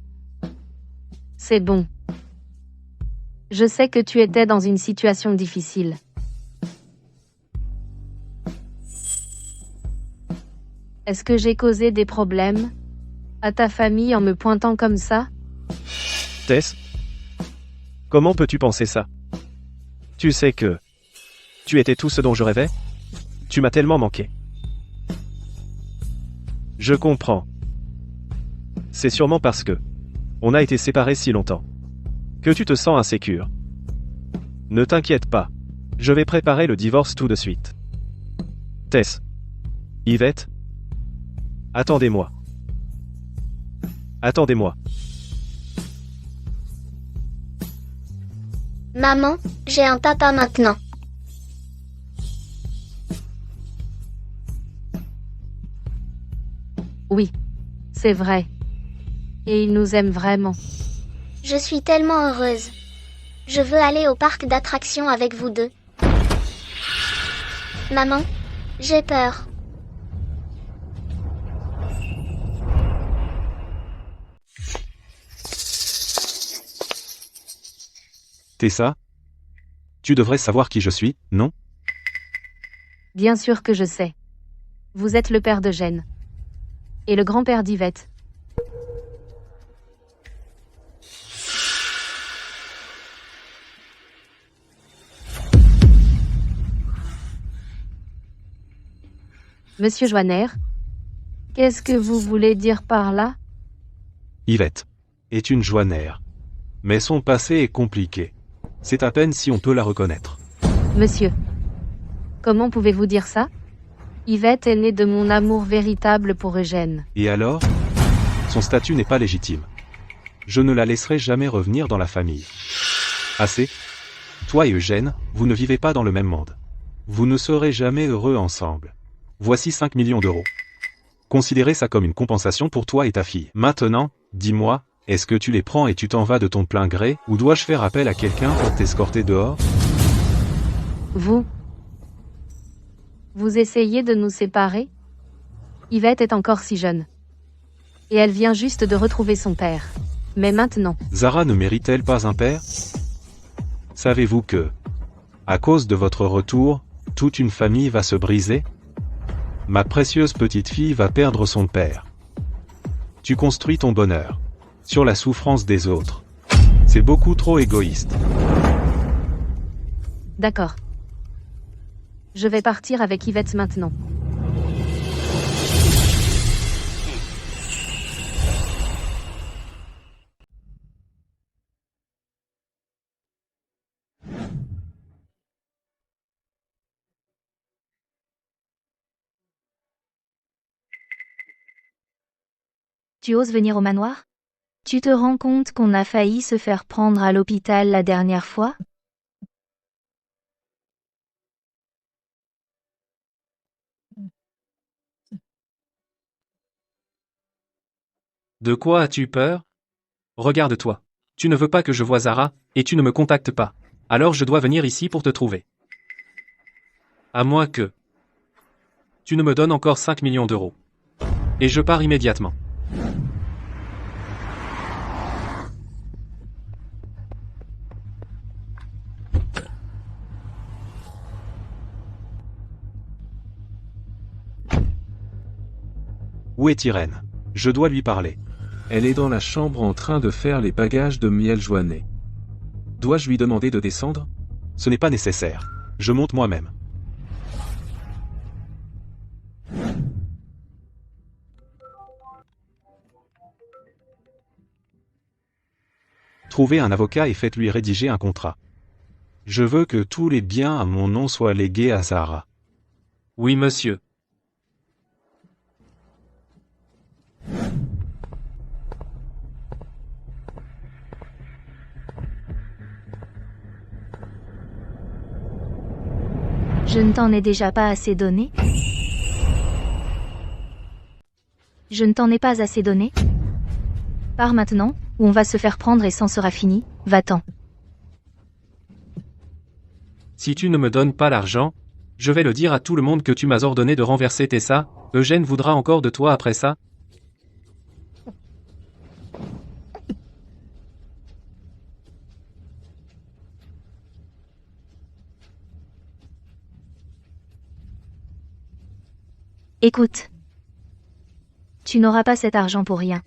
C'est bon. Je sais que tu étais dans une situation difficile. Est-ce que j'ai causé des problèmes à ta famille en me pointant comme ça? Tess, comment peux-tu penser ça? Tu sais que tu étais tout ce dont je rêvais? Tu m'as tellement manqué. Je comprends. C'est sûrement parce que on a été séparés si longtemps que tu te sens insécure. Ne t'inquiète pas. Je vais préparer le divorce tout de suite. Tess. Yvette. Attendez-moi. Attendez-moi. Maman, j'ai un papa maintenant. Oui. C'est vrai. Et il nous aime vraiment. Je suis tellement heureuse. Je veux aller au parc d'attractions avec vous deux. Maman, j'ai peur. Tessa? Tu devrais savoir qui je suis, non? Bien sûr que je sais. Vous êtes le père de Jen. Et le grand-père d'Yvette. Monsieur Joanner, qu'est-ce que vous voulez dire par là? Yvette est une joannaire. Mais son passé est compliqué. C'est à peine si on peut la reconnaître. Monsieur, comment pouvez-vous dire ça? Yvette est née de mon amour véritable pour Eugène. Et alors? Son statut n'est pas légitime. Je ne la laisserai jamais revenir dans la famille. Assez? Toi et Eugène, vous ne vivez pas dans le même monde. Vous ne serez jamais heureux ensemble. Voici 5 millions d'euros. Considérez ça comme une compensation pour toi et ta fille. Maintenant, dis-moi, est-ce que tu les prends et tu t'en vas de ton plein gré, ou dois-je faire appel à quelqu'un pour t'escorter dehors? Vous essayez de nous séparer? Yvette est encore si jeune. Et elle vient juste de retrouver son père. Mais maintenant... Zara ne mérite-t-elle pas un père? Savez-vous que, à cause de votre retour, toute une famille va se briser? Ma précieuse petite fille va perdre son père. Tu construis ton bonheur sur la souffrance des autres. C'est beaucoup trop égoïste. D'accord. Je vais partir avec Yvette maintenant. Tu oses venir au manoir? Tu te rends compte qu'on a failli se faire prendre à l'hôpital la dernière fois? De quoi as-tu peur? Regarde-toi. Tu ne veux pas que je voie Zara, et tu ne me contactes pas. Alors je dois venir ici pour te trouver. À moins que tu ne me donnes encore 5 millions d'euros. Et je pars immédiatement. Où est Irène? Je dois lui parler. Elle est dans la chambre en train de faire les bagages de Miel Joannet. Dois-je lui demander de descendre? Ce n'est pas nécessaire. Je monte moi-même. Trouvez un avocat et faites-lui rédiger un contrat. Je veux que tous les biens à mon nom soient légués à Zara. Oui, monsieur. Je ne t'en ai déjà pas assez donné? Je ne t'en ai pas assez donné? Pars maintenant, ou on va se faire prendre et c'en sera fini, va-t'en. Si tu ne me donnes pas l'argent, je vais le dire à tout le monde que tu m'as ordonné de renverser Tessa. Eugène voudra encore de toi après ça. Écoute. Tu n'auras pas cet argent pour rien.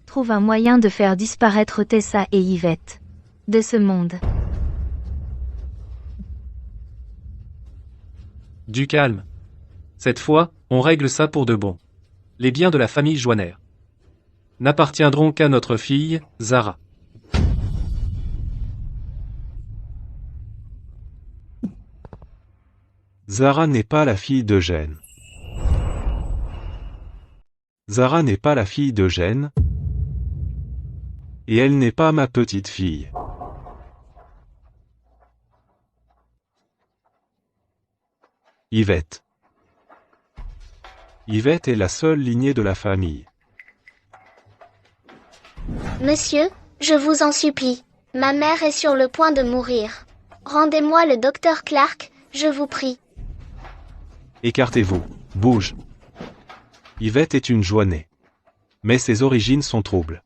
Trouve un moyen de faire disparaître Tessa et Yvette. De ce monde. Du calme. Cette fois, on règle ça pour de bon. Les biens de la famille Joiner n'appartiendront qu'à notre fille, Zara. Zara n'est pas la fille d'Eugène. Zara n'est pas la fille d'Eugène. Et elle n'est pas ma petite fille. Yvette. Yvette est la seule lignée de la famille. Monsieur, je vous en supplie. Ma mère est sur le point de mourir. Rendez-moi le docteur Clark, je vous prie. Écartez-vous, bouge. Yvette est une Joinet. Mais ses origines sont troubles.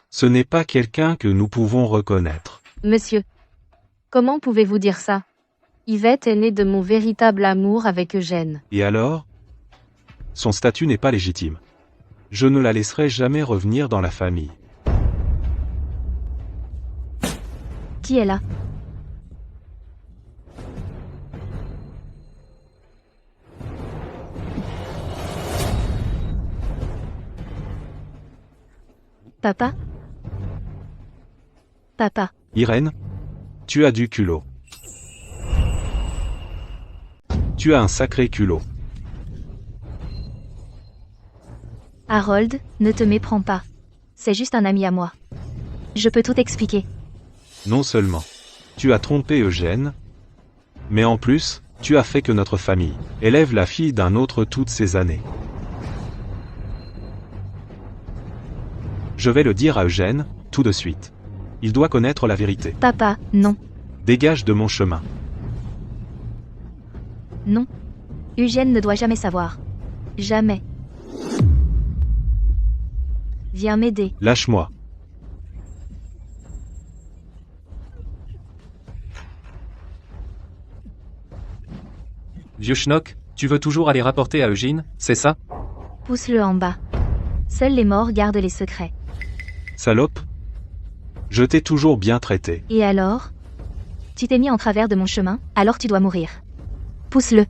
Ce n'est pas quelqu'un que nous pouvons reconnaître. Monsieur. Comment pouvez-vous dire ça? Yvette est née de mon véritable amour avec Eugène. Et alors? Son statut n'est pas légitime. Je ne la laisserai jamais revenir dans la famille. Qui est là? Papa? Papa. Irène? Tu as du culot. Tu as un sacré culot. Harold, ne te méprends pas. C'est juste un ami à moi. Je peux tout expliquer. Non seulement tu as trompé Eugène, mais en plus, tu as fait que notre famille élève la fille d'un autre toutes ces années. Je vais le dire à Eugène, tout de suite. Il doit connaître la vérité. Papa, non. Dégage de mon chemin. Non. Eugène ne doit jamais savoir. Jamais. Viens m'aider. Lâche-moi. Vieux schnock, tu veux toujours aller rapporter à Eugène, c'est ça? Pousse-le en bas. Seuls les morts gardent les secrets. Salope. Je t'ai toujours bien traité. Et alors? Tu t'es mis en travers de mon chemin, alors tu dois mourir. Pousse-le.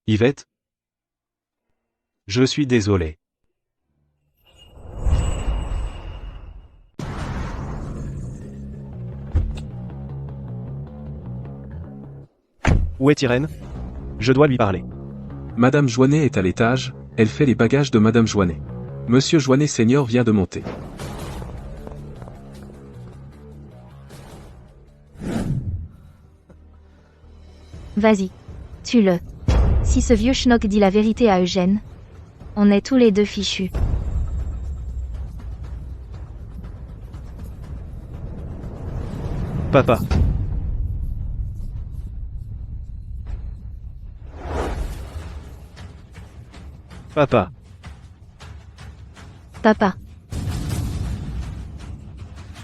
Yvette? Je suis désolé. Où est Irène? Je dois lui parler. Madame Joinet est à l'étage, elle fait les bagages de Madame Joinet. Monsieur Joinet senior vient de monter. Vas-y. Tue-le. Si ce vieux schnock dit la vérité à Eugène, on est tous les deux fichus. Papa. Papa. Papa.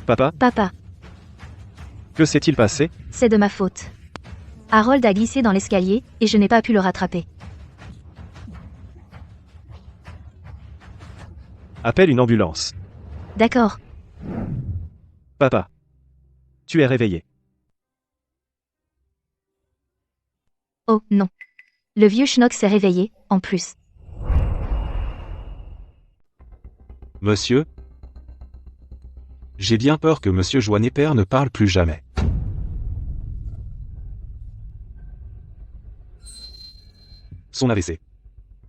Papa, Papa. que s'est-il passé? C'est de ma faute. Harold a glissé dans l'escalier, et je n'ai pas pu le rattraper. Appelle une ambulance. D'accord. Papa. Tu es réveillé. Oh, non. Le vieux schnock s'est réveillé, en plus. Monsieur? J'ai bien peur que Monsieur Joannet père ne parle plus jamais. Son AVC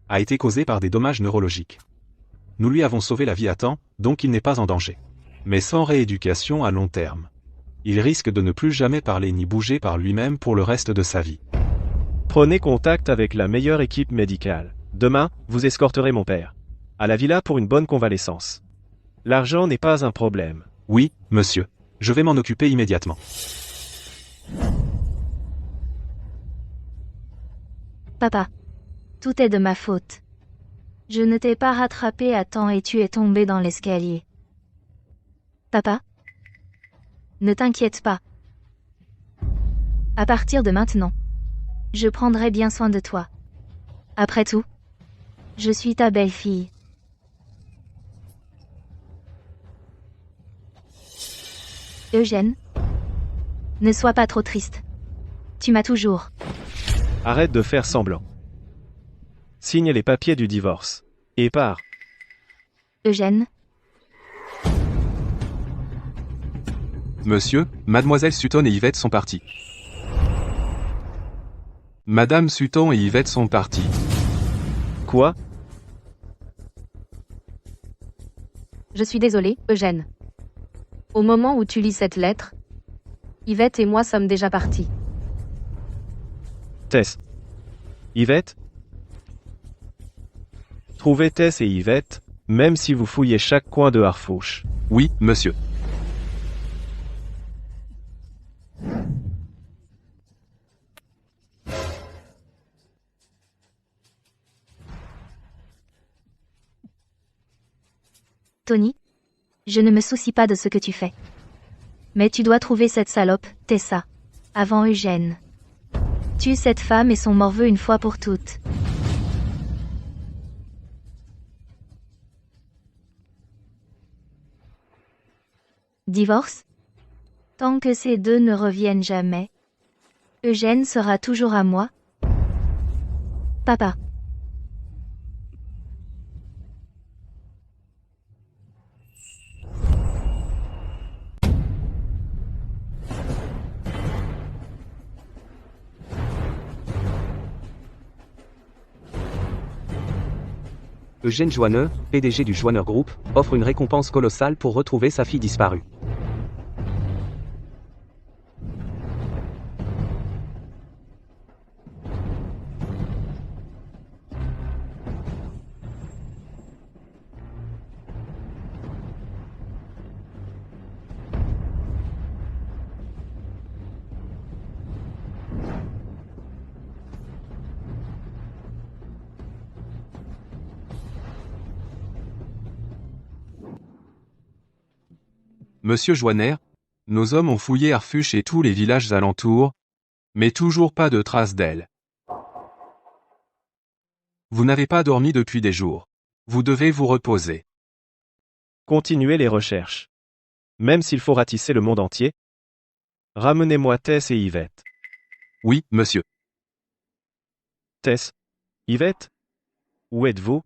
a été causé par des dommages neurologiques. Nous lui avons sauvé la vie à temps, donc il n'est pas en danger. Mais sans rééducation à long terme, il risque de ne plus jamais parler ni bouger par lui-même pour le reste de sa vie. Prenez contact avec la meilleure équipe médicale. Demain, vous escorterez mon père à la villa pour une bonne convalescence. L'argent n'est pas un problème. Oui, monsieur. Je vais m'en occuper immédiatement. Papa. Tout est de ma faute. Je ne t'ai pas rattrapé à temps et tu es tombé dans l'escalier. Papa? Ne t'inquiète pas. À partir de maintenant, je prendrai bien soin de toi. Après tout, je suis ta belle-fille. Eugène, ne sois pas trop triste. Tu m'as toujours. Arrête de faire semblant. Signe les papiers du divorce. Et pars. Eugène, Monsieur, Mademoiselle Sutton et Yvette sont partis. Madame Sutton et Yvette sont partis. Quoi? Je suis désolée, Eugène. Au moment où tu lis cette lettre, Yvette et moi sommes déjà partis. Tess. Yvette? Trouvez Tess et Yvette, même si vous fouillez chaque coin de Harfouche. Oui, monsieur. Tony, je ne me soucie pas de ce que tu fais. Mais tu dois trouver cette salope, Tessa, avant Eugène. Tue cette femme et son morveux une fois pour toutes. Divorce? Tant que ces deux ne reviennent jamais, Eugène sera toujours à moi. Papa. Eugène Joanneux, PDG du Joanneux Group, offre une récompense colossale pour retrouver sa fille disparue. Monsieur Joannet, nos hommes ont fouillé Harfouche et tous les villages alentours, mais toujours pas de traces d'elle. Vous n'avez pas dormi depuis des jours. Vous devez vous reposer. Continuez les recherches. Même s'il faut ratisser le monde entier. Ramenez-moi Tess et Yvette. Oui, monsieur. Tess? Yvette? Où êtes-vous?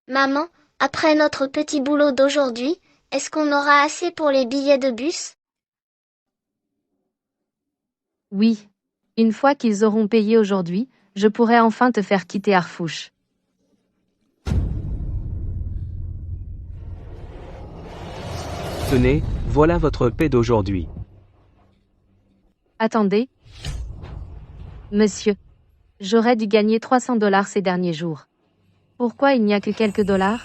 Maman, après notre petit boulot d'aujourd'hui, est-ce qu'on aura assez pour les billets de bus? Oui. Une fois qu'ils auront payé aujourd'hui, je pourrai enfin te faire quitter Harfouche. Tenez, voilà votre paie d'aujourd'hui. Attendez. Monsieur. J'aurais dû gagner 300 $ ces derniers jours. Pourquoi il n'y a que quelques dollars?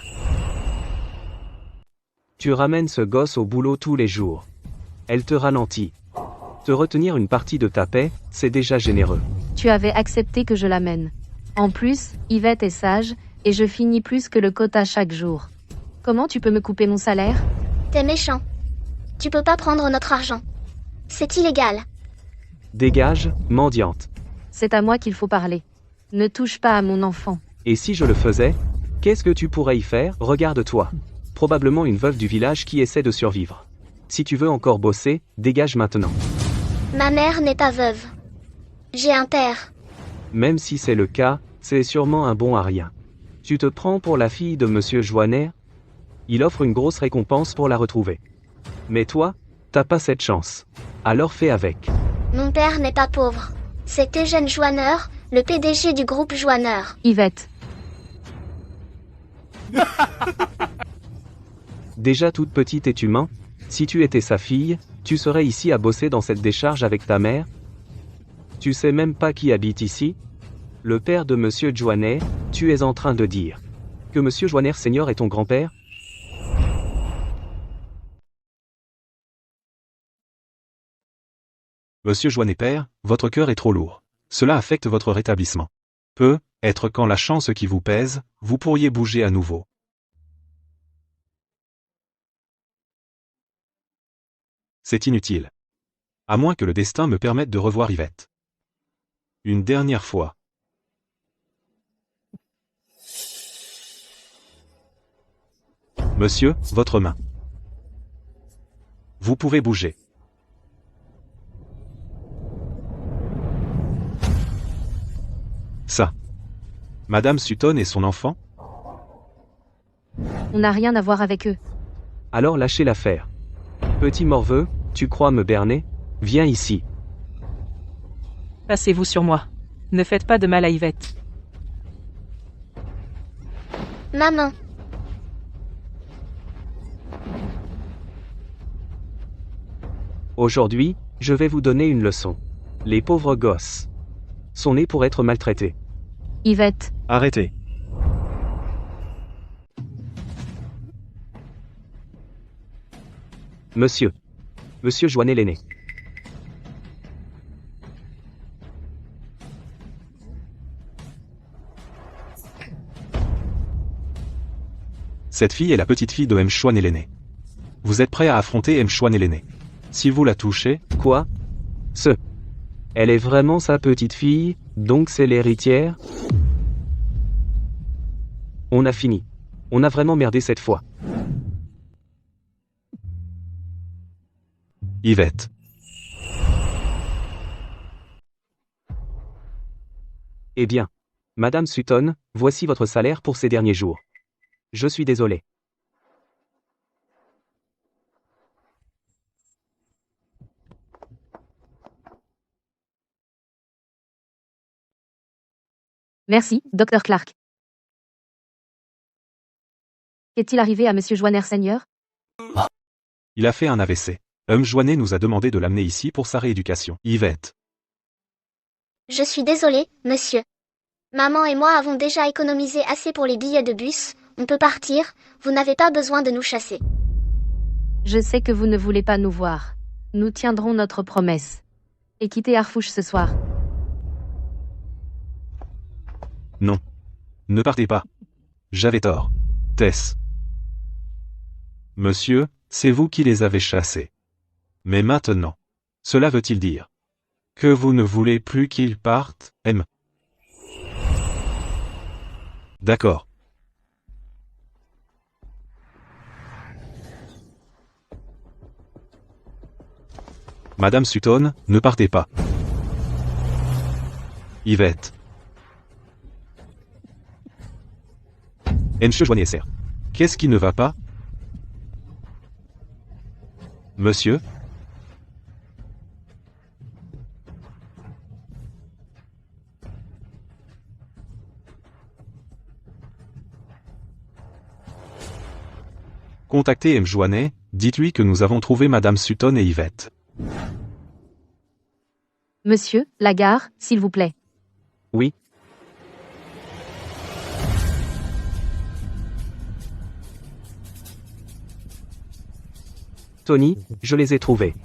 Tu ramènes ce gosse au boulot tous les jours. Elle te ralentit. Te retenir une partie de ta paie, c'est déjà généreux. Tu avais accepté que je l'amène. En plus, Yvette est sage, et je finis plus que le quota chaque jour. Comment tu peux me couper mon salaire? T'es méchant. Tu peux pas prendre notre argent. C'est illégal. Dégage, mendiante. C'est à moi qu'il faut parler. Ne touche pas à mon enfant. Et si je le faisais? Qu'est-ce que tu pourrais y faire? Regarde-toi. Probablement une veuve du village qui essaie de survivre. Si tu veux encore bosser, dégage maintenant. Ma mère n'est pas veuve. J'ai un père. Même si c'est le cas, c'est sûrement un bon à rien. Tu te prends pour la fille de Monsieur Joannet? Il offre une grosse récompense pour la retrouver. Mais toi, t'as pas cette chance. Alors fais avec. Mon père n'est pas pauvre. C'est Eugène Joanneur, le PDG du groupe Joanneur. Yvette. Déjà toute petite et humain, si tu étais sa fille, tu serais ici à bosser dans cette décharge avec ta mère? Tu sais même pas qui habite ici? Le père de Monsieur Joannet, tu es en train de dire que Monsieur Joannet Senior est ton grand-père? Monsieur Joannet père, votre cœur est trop lourd. Cela affecte votre rétablissement. Peut-être quand la chance qui vous pèse, vous pourriez bouger à nouveau. C'est inutile. À moins que le destin me permette de revoir Yvette. Une dernière fois. Monsieur, votre main. Vous pouvez bouger. Ça. Madame Sutton et son enfant? On n'a rien à voir avec eux. Alors lâchez l'affaire. Petit morveux, tu crois me berner? Viens ici. Passez-vous sur moi. Ne faites pas de mal à Yvette. Maman. Aujourd'hui, je vais vous donner une leçon. Les pauvres gosses sont nés pour être maltraités. Yvette. Arrêtez. Monsieur Joannet l'aîné. Cette fille est la petite fille de M. Joannet l'aîné. Vous êtes prêt à affronter M. Joannet l'aîné? Si vous la touchez... Quoi? Elle est vraiment sa petite fille, donc c'est l'héritière? On a fini. On a vraiment merdé cette fois. Yvette. Eh bien, Madame Sutton, voici votre salaire pour ces derniers jours. Je suis désolé. Merci, Dr. Clark. Qu'est-il arrivé à Monsieur Joannet Senior? Il a fait un AVC. Joannet nous a demandé de l'amener ici pour sa rééducation. Yvette. Je suis désolée, monsieur. Maman et moi avons déjà économisé assez pour les billets de bus. On peut partir, vous n'avez pas besoin de nous chasser. Je sais que vous ne voulez pas nous voir. Nous tiendrons notre promesse. Et quittez Harfouche ce soir. Non. Ne partez pas. J'avais tort. Tess. Monsieur, c'est vous qui les avez chassés. Mais maintenant, cela veut-il dire que vous ne voulez plus qu'ils partent, M? D'accord. Madame Sutton, ne partez pas. Yvette. Monsieur Joannet sir. Qu'est-ce qui ne va pas? Monsieur? Contactez M. Joannet, dites-lui que nous avons trouvé Madame Sutton et Yvette. Monsieur, la gare, s'il vous plaît. Oui. Tony, je les ai trouvés.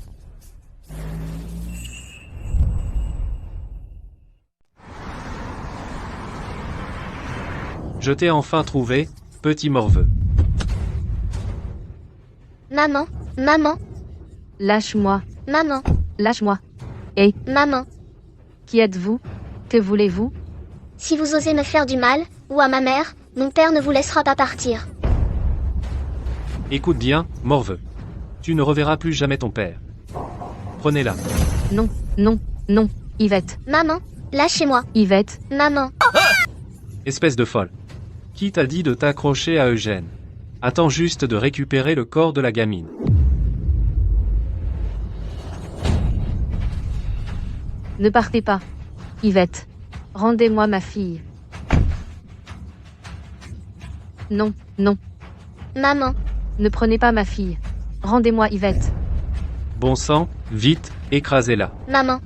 Je t'ai enfin trouvé, petit morveux. Maman, maman, Lâche-moi. maman, Lâche-moi. maman. Qui êtes-vous? Que voulez-vous? Si vous osez me faire du mal, ou à ma mère, Mon père ne vous laissera pas partir. Écoute bien, morveux. Tu ne reverras plus jamais ton père. Prenez-la. Non, non, non, Yvette, Maman, lâchez-moi. Yvette, Maman. Espèce de folle. Qui t'a dit de t'accrocher à Eugène? Attends juste de récupérer le corps de la gamine. ne partez pas. Yvette, rendez-moi ma fille. Non, non, Maman. ne prenez pas ma fille. Rendez-moi Yvette. Bon sang, vite, écrasez-la. Maman.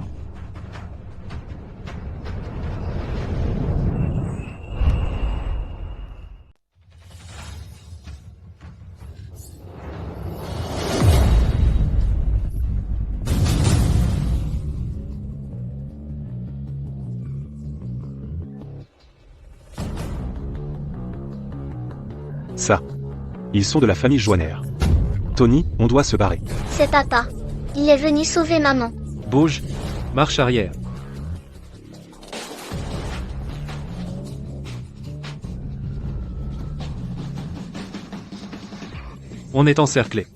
Ça. Ils sont de la famille Joanner. Tony, on doit se barrer. C'est papa. Il est venu sauver maman. Bouge, marche arrière. On est encerclé.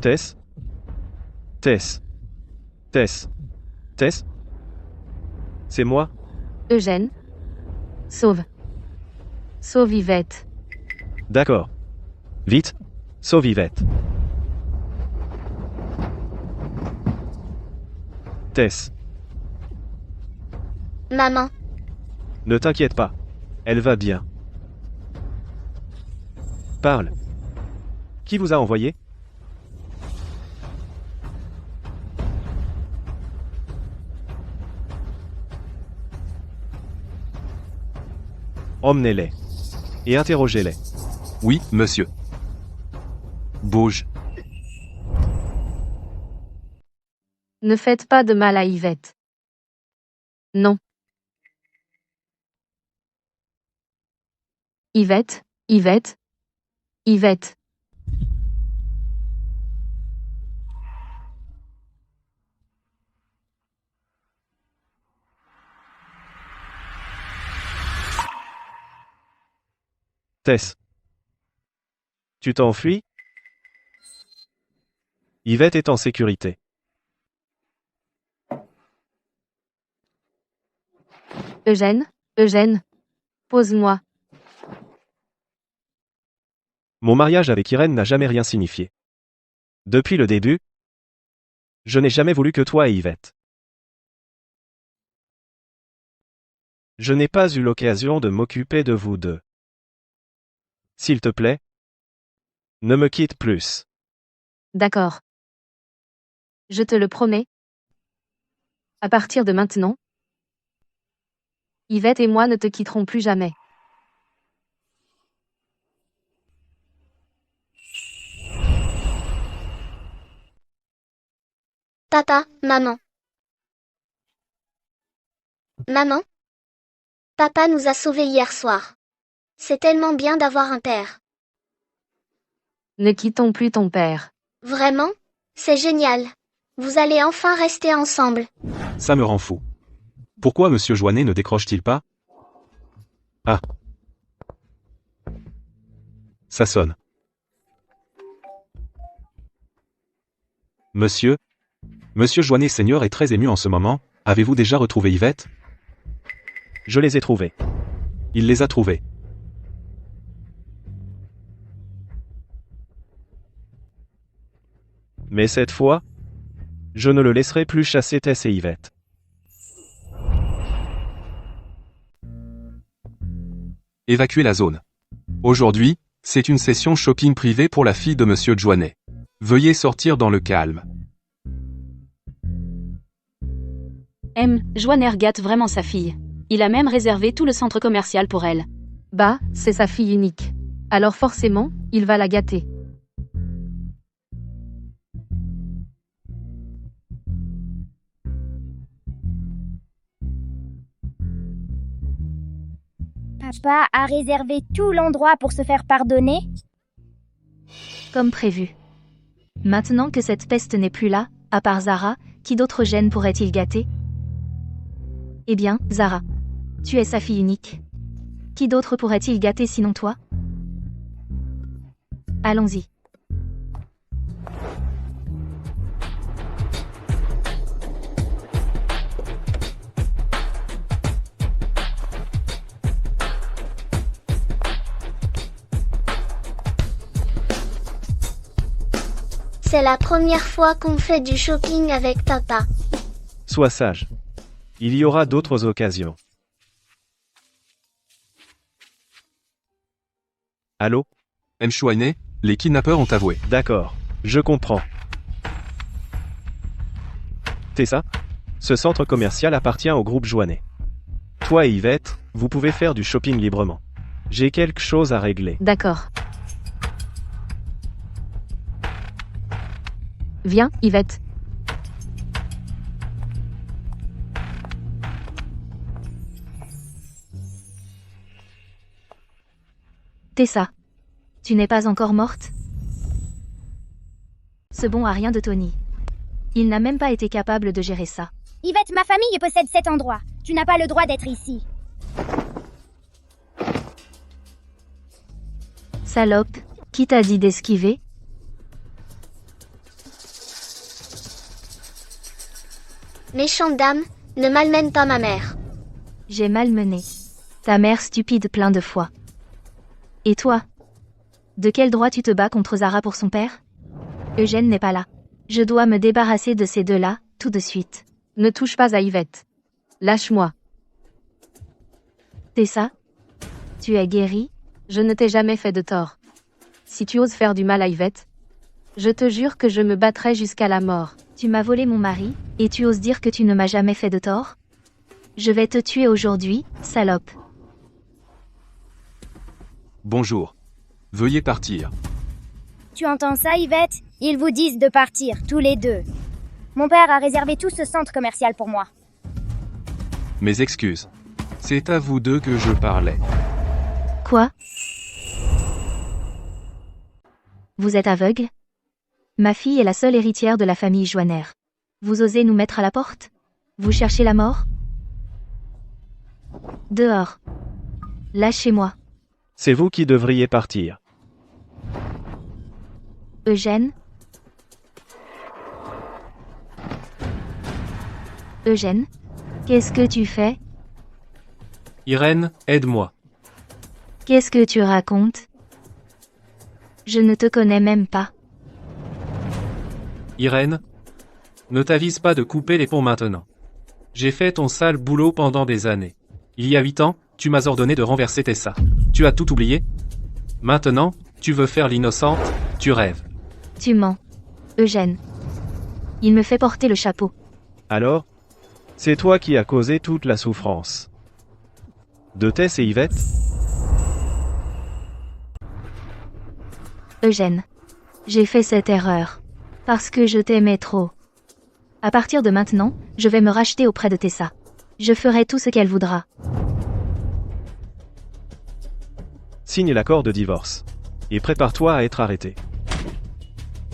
Tess? Tess? Tess? Tess? C'est moi? Eugène. Sauve. Sauve Yvette. D'accord. Vite, sauve Yvette. Tess, Maman. ne t'inquiète pas. Elle va bien. Parle. Qui vous a envoyé? Emmenez-les. Et interrogez-les. Oui, monsieur. Bouge. Ne faites pas de mal à Yvette. Non. Yvette, Yvette, Yvette. Tess. Tu t'enfuis? Yvette est en sécurité. Eugène, Eugène. Pose-moi. Mon mariage avec Irène n'a jamais rien signifié. Depuis le début, je n'ai jamais voulu que toi et Yvette. Je n'ai pas eu l'occasion de m'occuper de vous deux. S'il te plaît, ne me quitte plus. D'accord. Je te le promets. À partir de maintenant, Yvette et moi ne te quitterons plus jamais. Papa, maman. Maman? Papa nous a sauvés hier soir. C'est tellement bien d'avoir un père. Ne quittons plus ton père. Vraiment? C'est génial. Vous allez enfin rester ensemble. Ça me rend fou. Pourquoi monsieur Joannet ne décroche-t-il pas? Ah. Ça sonne. Monsieur? Monsieur Joannet Seigneur est très ému en ce moment. Avez-vous déjà retrouvé Yvette? Je les ai trouvés. Il les a trouvés. Mais cette fois, je ne le laisserai plus chasser Tess et Yvette. Évacuer la zone. Aujourd'hui, c'est une session shopping privée pour la fille de monsieur Joannet. Veuillez sortir dans le calme. Joanner gâte vraiment sa fille. Il a même réservé tout le centre commercial pour elle. Bah, c'est sa fille unique. Alors forcément, il va la gâter. Papa a réservé tout l'endroit pour se faire pardonner? Comme prévu. Maintenant que cette peste n'est plus là, à part Zara, qui d'autres gènes pourrait-il gâter? Eh bien, Zara. Tu es sa fille unique. Qui d'autre pourrait-il gâter sinon toi? Allons-y. C'est la première fois qu'on fait du shopping avec papa. Sois sage. Il y aura d'autres occasions. Allô? M. Chouanet, les kidnappeurs ont avoué. D'accord, je comprends. Tessa, ce centre commercial appartient au groupe Joannet. Toi et Yvette, vous pouvez faire du shopping librement. J'ai quelque chose à régler. D'accord. Viens, Yvette. Tessa. Tu n'es pas encore morte? Ce bon a rien de Tony. Il n'a même pas été capable de gérer ça. Yvette, ma famille possède cet endroit. Tu n'as pas le droit d'être ici. Salope, qui t'a dit d'esquiver? Méchante dame, ne malmène pas ma mère. J'ai malmené ta mère stupide plein de fois. Et toi? De quel droit tu te bats contre Zara pour son père? Eugène n'est pas là. Je dois me débarrasser de ces deux-là, tout de suite. Ne touche pas à Yvette. Lâche-moi. Tessa? Tu es guérie? Je ne t'ai jamais fait de tort. Si tu oses faire du mal à Yvette, je te jure que je me battrai jusqu'à la mort. Tu m'as volé mon mari, et tu oses dire que tu ne m'as jamais fait de tort? Je vais te tuer aujourd'hui, salope. Bonjour. Veuillez partir. Tu entends ça, Yvette? Ils vous disent de partir, tous les deux. Mon père a réservé tout ce centre commercial pour moi. Mes excuses. C'est à vous deux que je parlais. Quoi? Vous êtes aveugle? Ma fille est la seule héritière de la famille Joanner. Vous osez nous mettre à la porte? Vous cherchez la mort? Dehors. Lâchez-moi. C'est vous qui devriez partir. Eugène? Eugène? Qu'est-ce que tu fais? Irène, aide-moi. Qu'est-ce que tu racontes? Je ne te connais même pas. Irène, ne t'avise pas de couper les ponts maintenant. J'ai fait ton sale boulot pendant des années. Il y a 8 ans, tu m'as ordonné de renverser Tessa. Tu as tout oublié? Maintenant, tu veux faire l'innocente, tu rêves. Tu mens. Eugène. Il me fait porter le chapeau. Alors? C'est toi qui as causé toute la souffrance. De Tess et Yvette? Eugène. J'ai fait cette erreur. Parce que je t'aimais trop. À partir de maintenant, je vais me racheter auprès de Tessa. Je ferai tout ce qu'elle voudra. Signe l'accord de divorce. Et prépare-toi à être arrêté.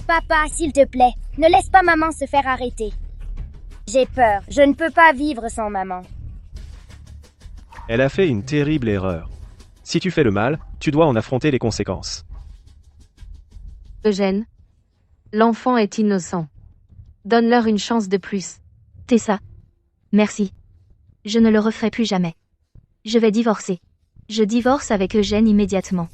Papa, s'il te plaît, ne laisse pas maman se faire arrêter. J'ai peur, je ne peux pas vivre sans maman. Elle a fait une terrible erreur. Si tu fais le mal, tu dois en affronter les conséquences. Eugène. L'enfant est innocent. Donne-leur une chance de plus. Tessa. Merci. Je ne le referai plus jamais. Je vais divorcer. Je divorce avec Eugène immédiatement.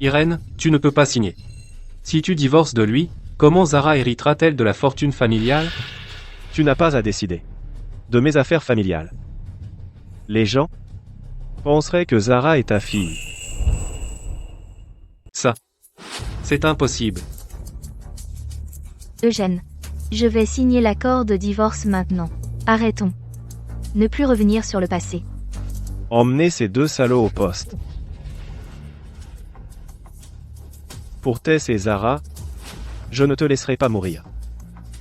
Irène, tu ne peux pas signer. Si tu divorces de lui, comment Zara héritera-t-elle de la fortune familiale? Tu n'as pas à décider. De mes affaires familiales. Les gens penseraient que Zara est ta fille. Ça, c'est impossible. Eugène. Je vais signer l'accord de divorce maintenant. Arrêtons. Ne plus revenir sur le passé. Emmenez ces deux salauds au poste. Pour Tess et Zara, je ne te laisserai pas mourir.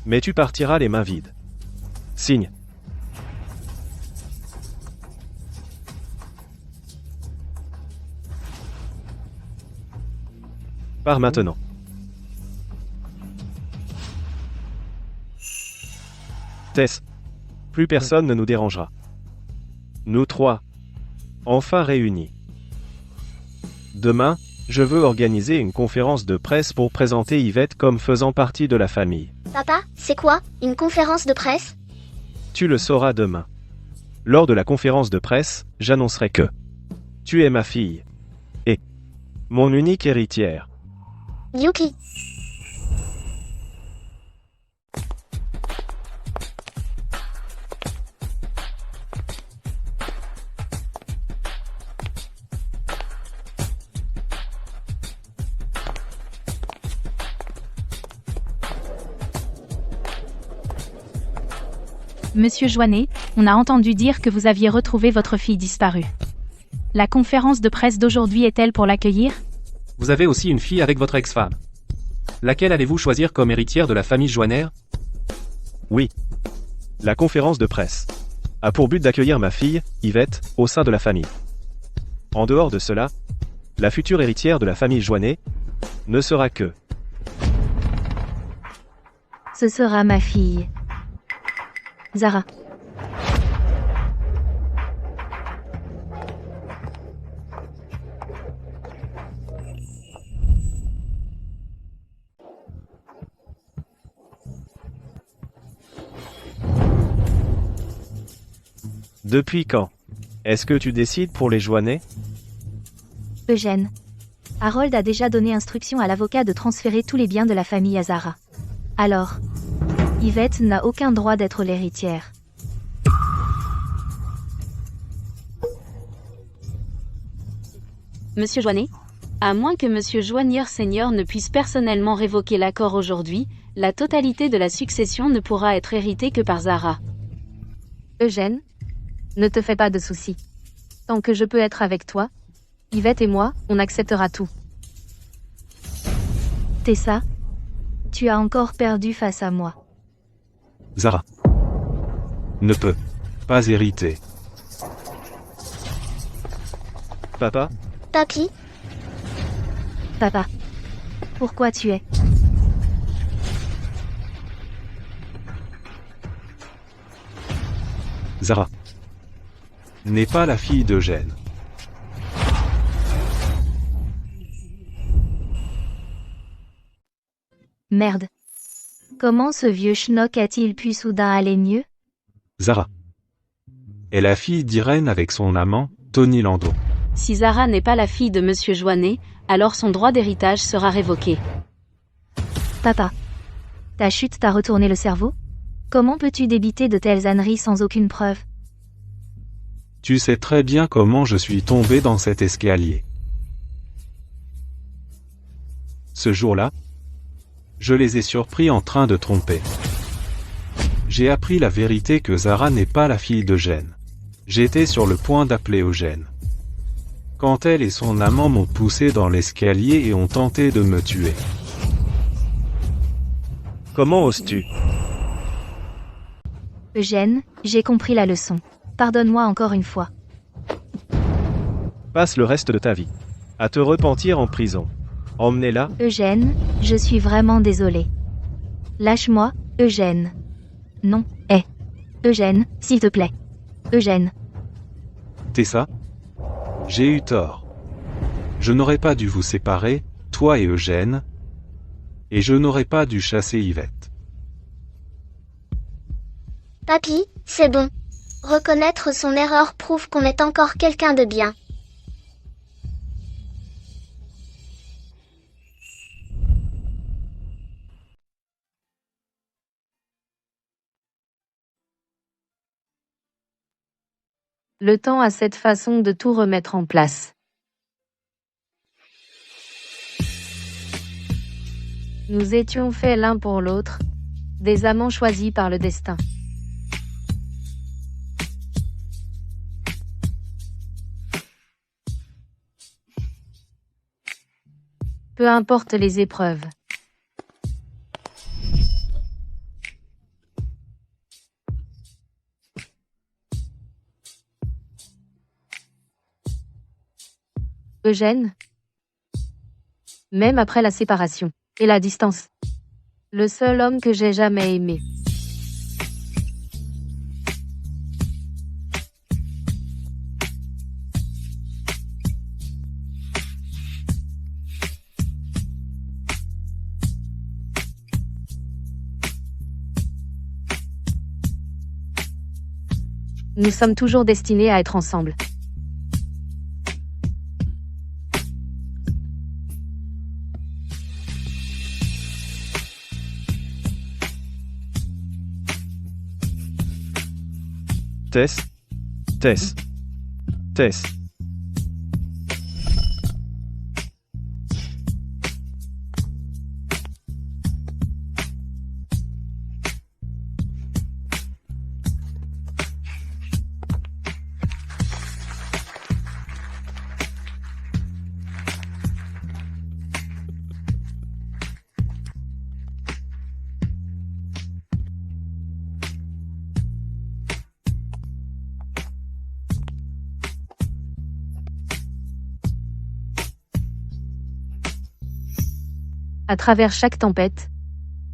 Mais tu partiras les mains vides. Signe. Pars maintenant. Tess, plus personne ne nous dérangera. Nous trois, enfin réunis. Demain, je veux organiser une conférence de presse pour présenter Yvette comme faisant partie de la famille. Papa, c'est quoi, une conférence de presse? Tu le sauras demain. Lors de la conférence de presse, j'annoncerai que tu es ma fille et mon unique héritière. Yuki. Monsieur Joannet, on a entendu dire que vous aviez retrouvé votre fille disparue. La conférence de presse d'aujourd'hui est-elle pour l'accueillir? Vous avez aussi une fille avec votre ex-femme. Laquelle allez-vous choisir comme héritière de la famille Joanner? Oui. La conférence de presse a pour but d'accueillir ma fille, Yvette, au sein de la famille. En dehors de cela, la future héritière de la famille Joannet ne sera que... Ce sera ma fille. Zara. Depuis quand est-ce que tu décides pour les Joannet? Eugène. Harold a déjà donné instruction à l'avocat de transférer tous les biens de la famille à Zara. Alors, Yvette n'a aucun droit d'être l'héritière. Monsieur Joannet, à moins que Monsieur Joigneur Senior ne puisse personnellement révoquer l'accord aujourd'hui, la totalité de la succession ne pourra être héritée que par Zara. Eugène, ne te fais pas de soucis. Tant que je peux être avec toi, Yvette et moi, on acceptera tout. Tessa, tu as encore perdu face à moi. Zara ne peut pas hériter. Papa? Papy? Papa. Pourquoi tu es? Zara n'est pas la fille d'Eugène. Merde. Comment ce vieux schnock a-t-il pu soudain aller mieux? Zara est la fille d'Irène avec son amant, Tony Landau. Si Zara n'est pas la fille de Monsieur Joannet, alors son droit d'héritage sera révoqué. Papa. Ta chute t'a retourné le cerveau? Comment peux-tu débiter de telles âneries sans aucune preuve? Tu sais très bien comment je suis tombé dans cet escalier. Ce jour-là, je les ai surpris en train de tromper. J'ai appris la vérité que Zara n'est pas la fille d'Eugène. J'étais sur le point d'appeler Eugène. Quand elle et son amant m'ont poussé dans l'escalier et ont tenté de me tuer. Comment oses-tu? Eugène, j'ai compris la leçon. Pardonne-moi encore une fois. Passe le reste de ta vie à te repentir en prison. Emmenez-la. Eugène, je suis vraiment désolée. Lâche-moi, Eugène. Non, Eugène, s'il te plaît. Eugène. Tessa? J'ai eu tort. Je n'aurais pas dû vous séparer, toi et Eugène, et je n'aurais pas dû chasser Yvette. Papy, c'est bon. Reconnaître son erreur prouve qu'on est encore quelqu'un de bien. Le temps a cette façon de tout remettre en place. Nous étions faits l'un pour l'autre, des amants choisis par le destin. Peu importe les épreuves. Eugène? Même après la séparation. Et la distance. Le seul homme que j'ai jamais aimé. Nous sommes toujours destinés à être ensemble. Tess. Tess. Tess. À travers chaque tempête,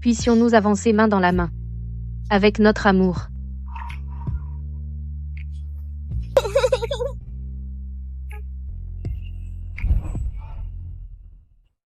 puissions-nous avancer main dans la main. Avec notre amour.